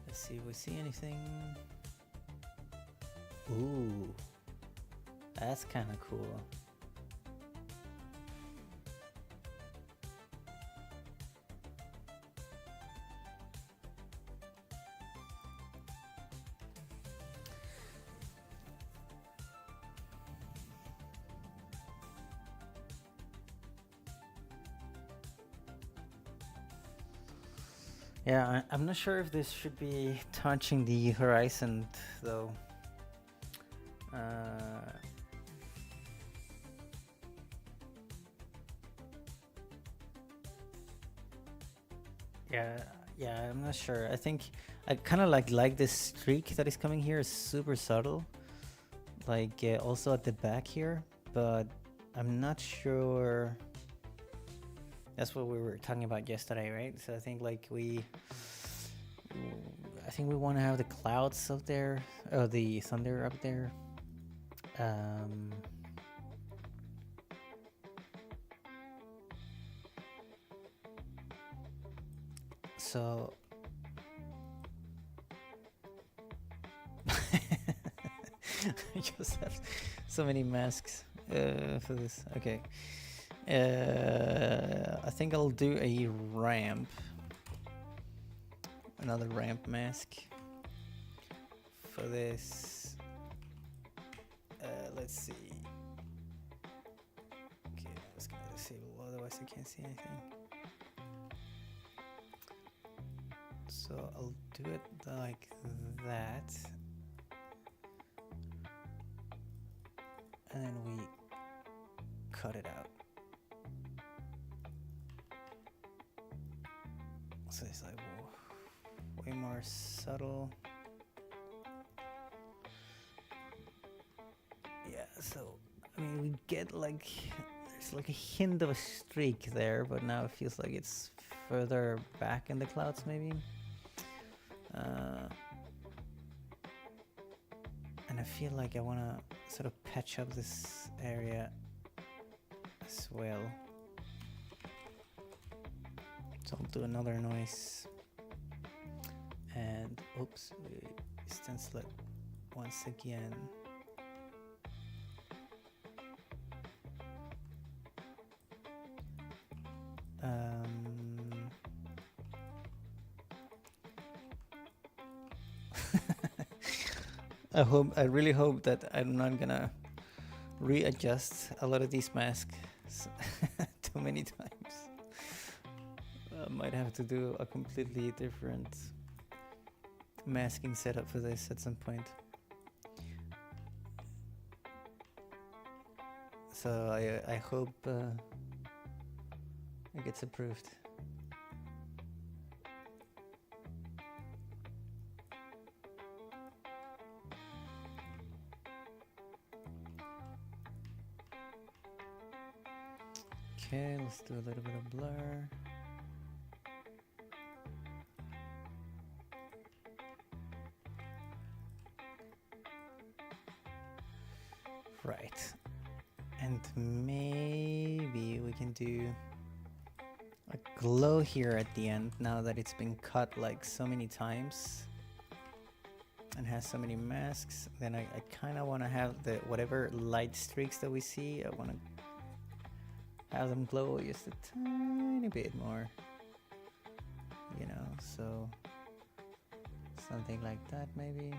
Let's see if we see anything. Ooh, that's kind of cool. Yeah, I'm not sure if this should be touching the horizon though. Yeah, I'm not sure. I think I kind of like this streak that is coming here is super subtle, like also at the back here, but I'm not sure. That's what we were talking about yesterday, right? So I think like we want to have the clouds up there, or the thunder up there. So I just have so many masks for this. Okay. I think I'll do a ramp. Another ramp mask for this. Let's see. Okay, I'm just gonna disable, otherwise I can't see anything. So I'll do it like that. And then we cut it out. So it's like way more subtle. Yeah, so I mean we get like there's like a hint of a streak there, but now it feels like it's further back in the clouds maybe. And I feel like I want to sort of patch up this area as well. So I'll do another noise. And oops, we stencil it once again. I really hope that I'm not gonna readjust a lot of these masks too many times. I might have to do a completely different masking setup for this at some point. So I hope it gets approved. Okay, let's do a little bit of blur. Right. And maybe we can do a glow here at the end now that it's been cut like so many times and has so many masks. Then I kind of want to have the whatever light streaks that we see, I want to have them glow just a tiny bit more, you know, so something like that maybe.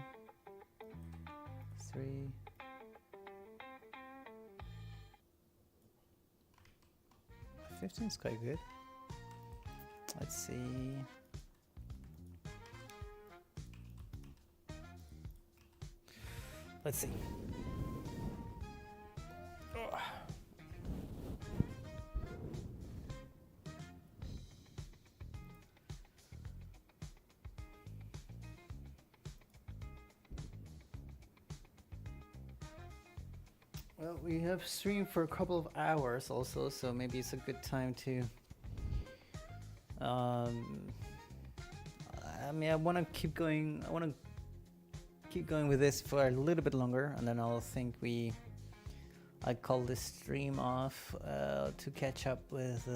3. 15 is quite good. Let's see. Let's see. Oh. Well, we have streamed for a couple of hours also, so maybe it's a good time to I mean, I want to keep going. I want to keep going with this for a little bit longer, and then I'll think I call this stream off to catch up with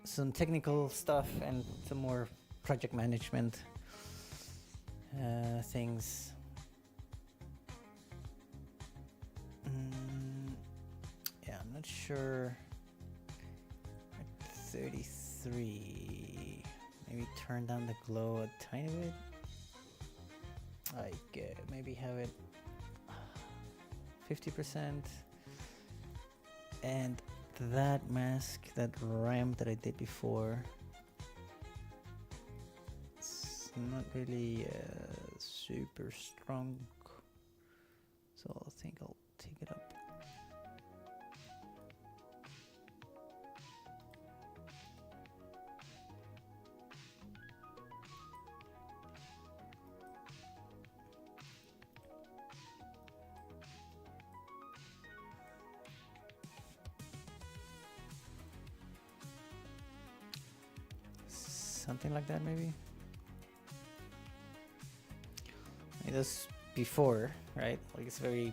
some technical stuff and some more project management things. Yeah, I'm not sure. At 33, maybe turn down the glow a tiny bit. Like maybe have it 50%. And that mask, that ramp that I did before, not really super strong, so I think I'll take it up. Something like that maybe. It was before, right? Like it's very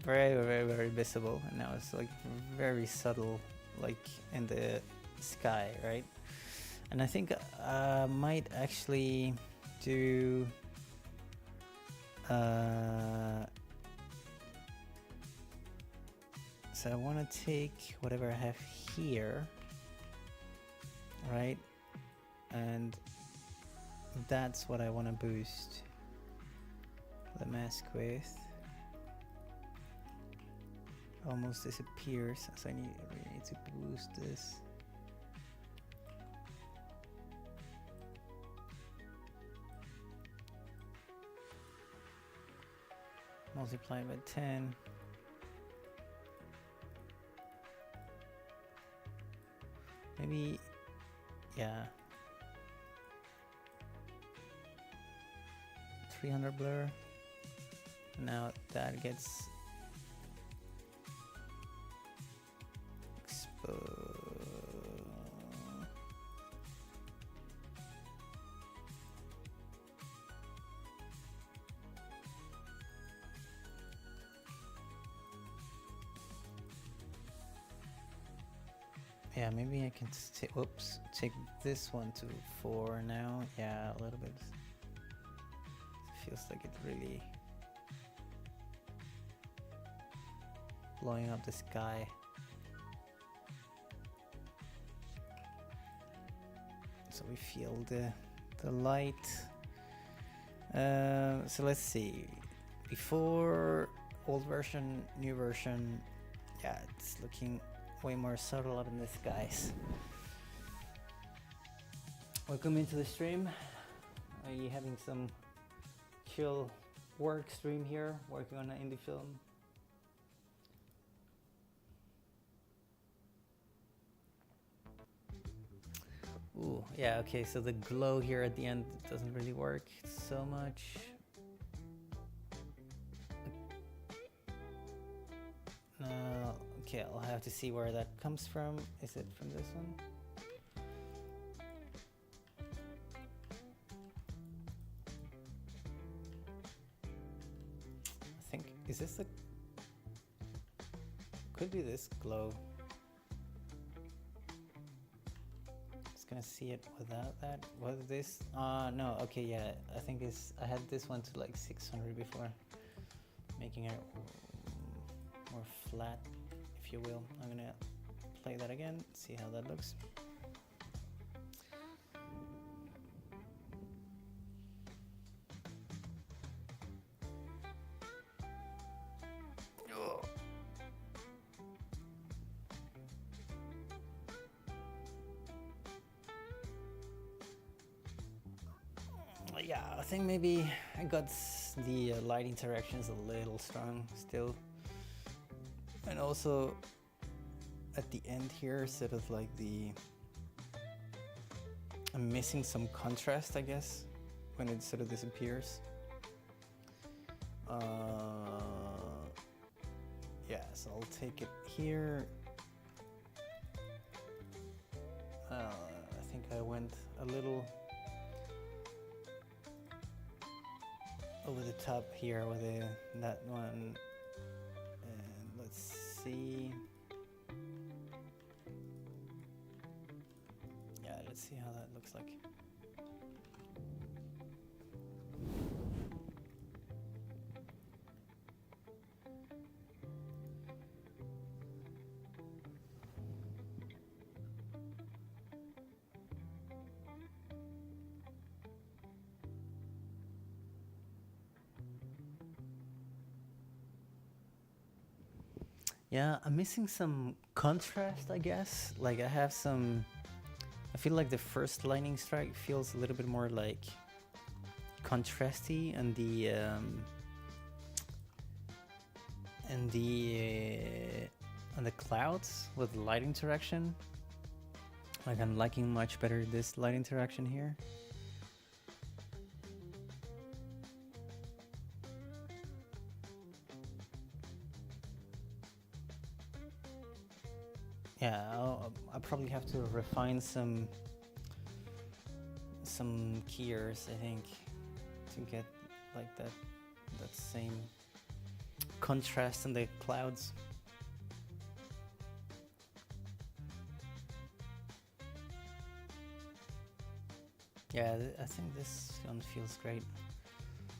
visible, and now it's like very subtle, like in the sky, right? And I think I might actually do so I want to take whatever I have here, right, and that's what I want to boost the mask with. Almost disappears, so I really need to boost this. Multiplied by 10. Maybe, yeah. 300 blur. Now that gets exposed. Yeah, maybe I can take this one to 4 now. Yeah, a little bit. It feels like it really blowing up the sky. So we feel the light. So let's see. Before, old version, new version. Yeah, it's looking way more subtle up in the skies. Welcome into the stream. Are you having some chill work stream here, working on an indie film? Ooh, yeah, okay, so the glow here at the end doesn't really work so much. Okay, I'll have to see where that comes from. Is it from this one? I think, is this the... Could be this glow. Just gonna see it without that. Was this? No, okay, yeah. I think this, I had this one to like 600 before. Making it more flat, if you will. I'm gonna play that again, see how that looks. Yeah, I think maybe I got the light interactions a little strong still. And also at the end here, sort of like I'm missing some contrast, I guess, when it sort of disappears. Yeah, so I'll take it here. I think I went a little over the top here with that one. And let's see. Yeah, let's see how that looks like. Yeah, I'm missing some contrast, I guess. Like I feel like the first lightning strike feels a little bit more like contrasty, and the clouds with light interaction. Like I'm liking much better this light interaction here. Yeah, I'll probably have to refine some keyers, I think, to get like that same contrast in the clouds. Yeah, I think this one feels great.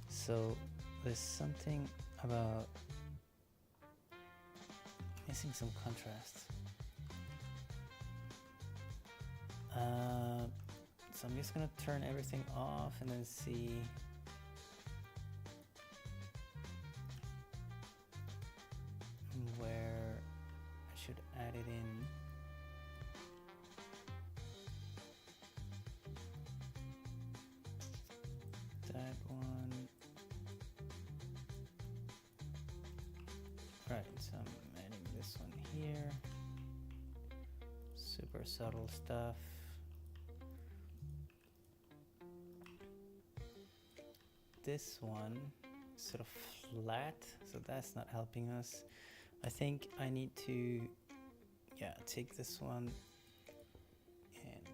So there's something about missing some contrast. So I'm just gonna turn everything off and then see where I should add it in. That one. Right, so I'm adding this one here. Super subtle stuff. This one is sort of flat, so that's not helping us. I think I need to, take this one and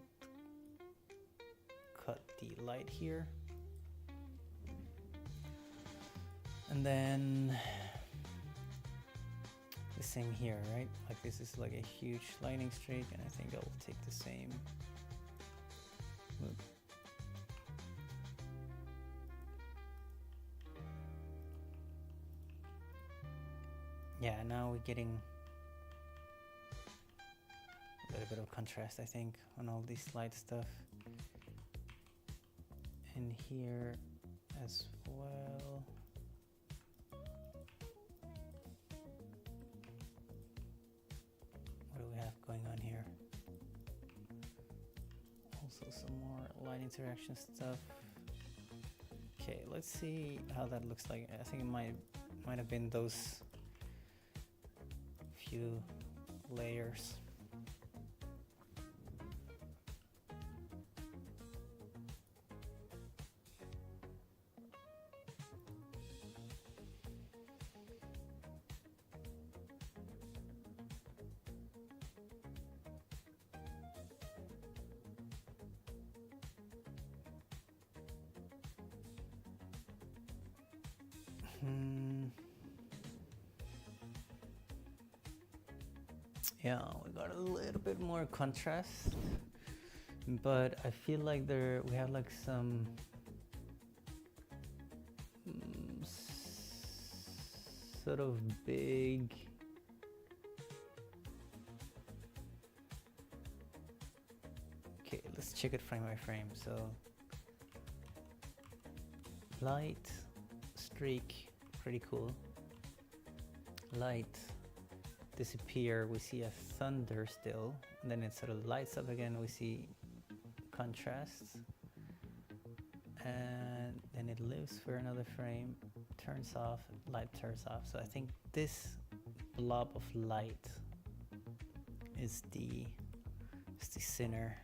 cut the light here. And then the same here, right? Like this is like a huge lightning streak, and I think I'll take the same. Whoop. Yeah, now we're getting a little bit of contrast, I think, on all this light stuff. And here as well. What do we have going on here? Also some more light interaction stuff. Okay, let's see how that looks like. I think it might have been those few layers. Yeah, we got a little bit more contrast, but I feel like we have like some sort of big okay, let's check it frame by frame. So light streak, pretty cool. Light disappear, we see a thunder still, and then it sort of lights up again, we see contrasts, and then it lives for another frame, turns off, light turns off. So I think this blob of light is the center.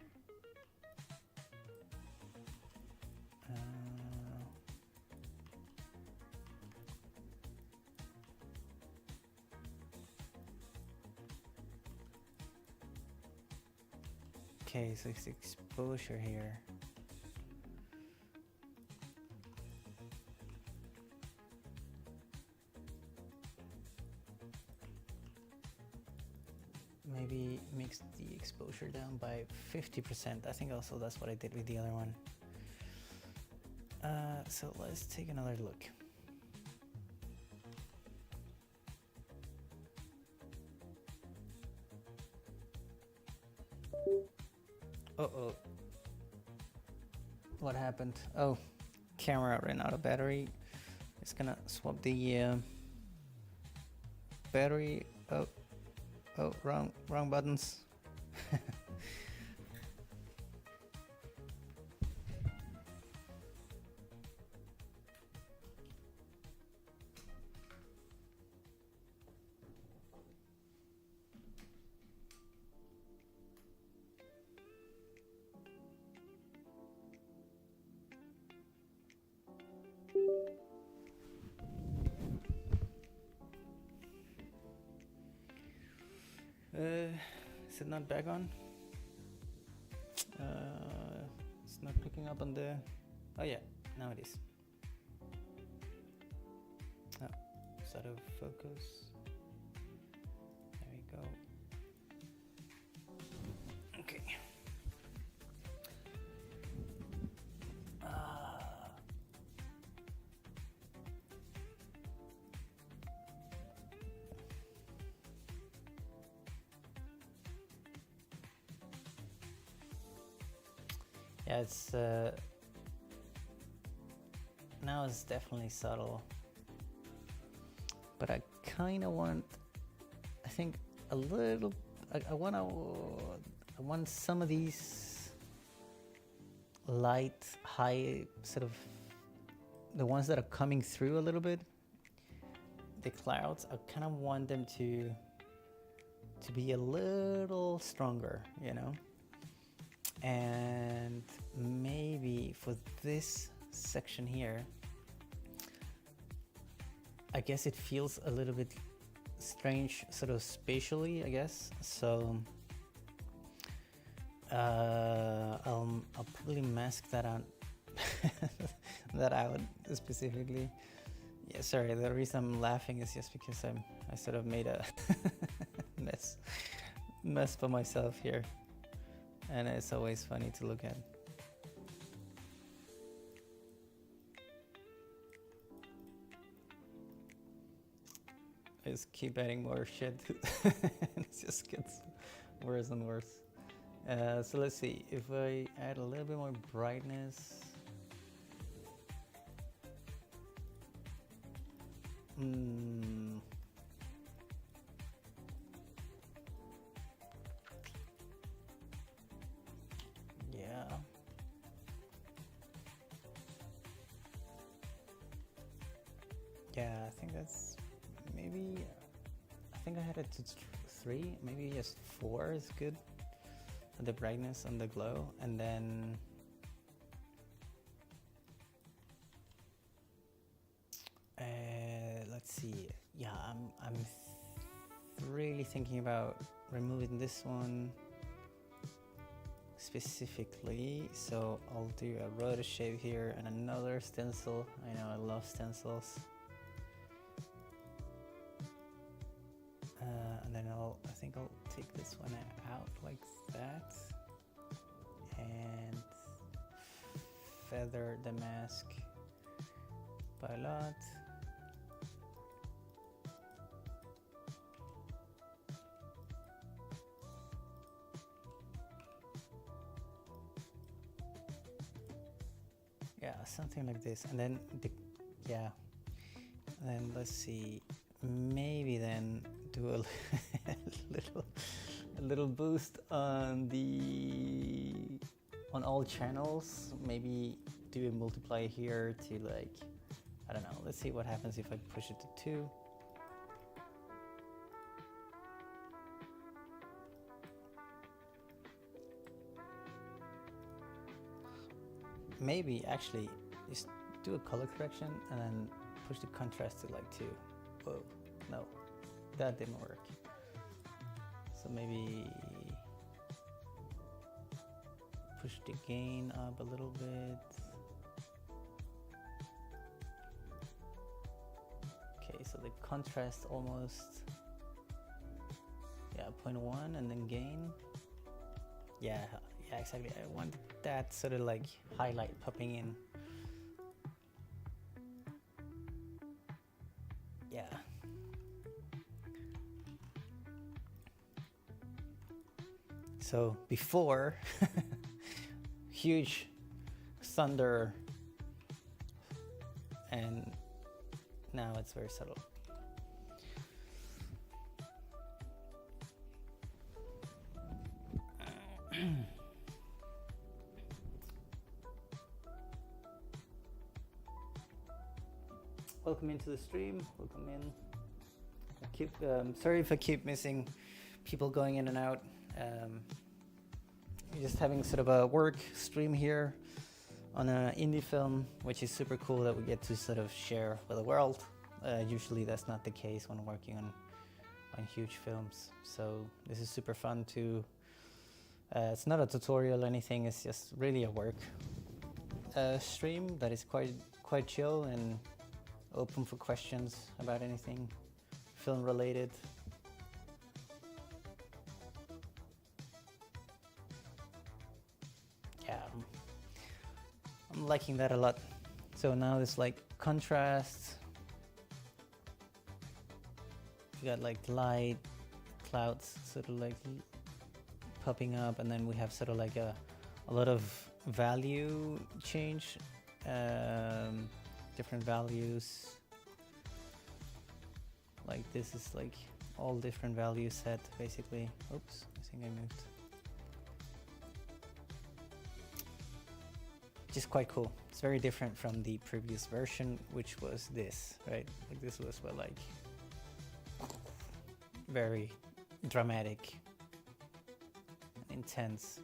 Okay, so it's exposure here. Maybe mix the exposure down by 50%. I think also that's what I did with the other one. So let's take another look. Uh-oh. What happened? Oh, camera ran out of battery. It's gonna swap the battery. Oh, wrong buttons. Is it not back on? It's not picking up on the... Oh yeah, now it is. Oh, it's out of focus. There we go. Okay. Yeah, it's now it's definitely subtle, but I kind of want, I think a little, I want some of these light, high, sort of the ones that are coming through a little bit, the clouds. I kind of want them to be a little stronger, you know. And maybe for this section here, I guess it feels a little bit strange, sort of spatially, I guess. So I'll probably mask that out. That out specifically. Yeah, sorry. The reason I'm laughing is just because I sort of made a mess for myself here, and it's always funny to look at. I just keep adding more shit. It just gets worse and worse. So let's see if I add a little bit more brightness. Yeah. Yeah, I think that's maybe. I think I had it to 3, maybe just 4 is good. The brightness and the glow, and then let's see. Yeah, I'm really thinking about removing this one specifically, so I'll do a rotor shape here and another stencil. I know I love stencils. And then I think I'll take this one out like that and feather the mask by a lot. Yeah, something like this, and then and then let's see, maybe then do a little boost on all channels. Maybe do a multiply here to, like, I don't know. Let's see what happens if I push it to 2. Maybe actually just do a color correction and then push the contrast to like 2. Whoa, no, that didn't work. So maybe push the gain up a little bit. Okay, so the contrast almost, yeah, 0.1, and then gain. Yeah, exactly. I want that sort of like highlight popping in. Yeah. So before, huge thunder, and now it's very subtle. Welcome into the stream. Welcome in. Sorry if I keep missing people going in and out. We're just having sort of a work stream here on an indie film, which is super cool that we get to sort of share with the world. Usually that's not the case when working on huge films. So this is super fun to. It's not a tutorial or anything. It's just really a work stream that is quite chill and open for questions about anything film related. Yeah, I'm liking that a lot. So now there's like contrast. We got like light, clouds sort of like popping up, and then we have sort of like a lot of value change, different values. Like this is like all different values set basically. Oops, I think I moved. Which is quite cool. It's very different from the previous version, which was this, right? Like this was what, like very dramatic, intense.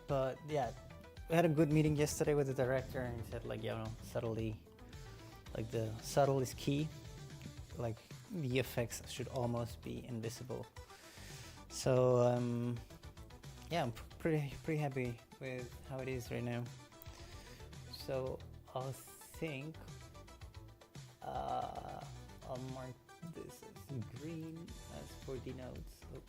But yeah, we had a good meeting yesterday with the director, and he said, like, you know, subtlety, like the subtle is key. Like the effects should almost be invisible. So yeah, I'm pretty happy with how it is right now. So I think I'll mark this as green as for the notes. Oh.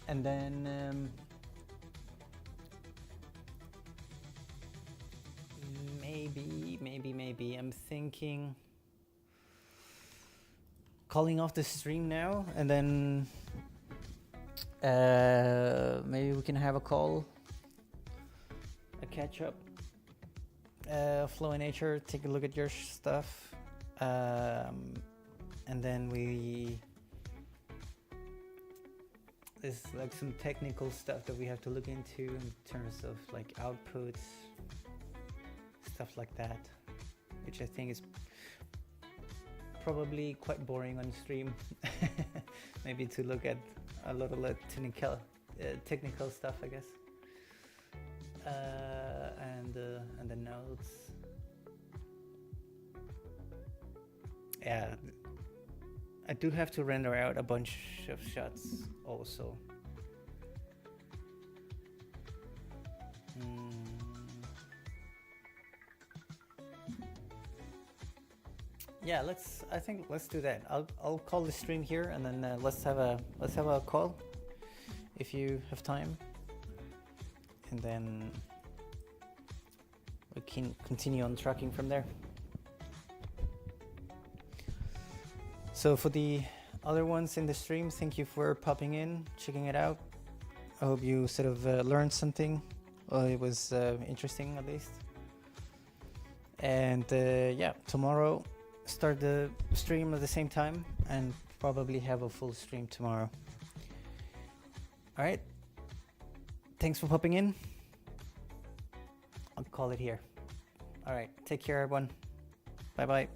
And then maybe I'm thinking calling off the stream now, and then maybe we can have a call, a catch up, Flow in Nature, take a look at your stuff, and then there's like some technical stuff that we have to look into in terms of like outputs, stuff like that, which I think is probably quite boring on stream. Maybe to look at a lot of technical stuff, I guess, and the notes. Yeah, I do have to render out a bunch of shots also. Yeah, I think let's do that. I'll call the stream here, and then let's have a call if you have time, and then we can continue on tracking from there. So for the other ones in the stream, thank you for popping in, checking it out. I hope you sort of learned something, or it was interesting at least. And yeah, tomorrow start the stream at the same time, and probably have a full stream tomorrow. All right, thanks for popping in. I'll call it here. All right, take care everyone. Bye bye.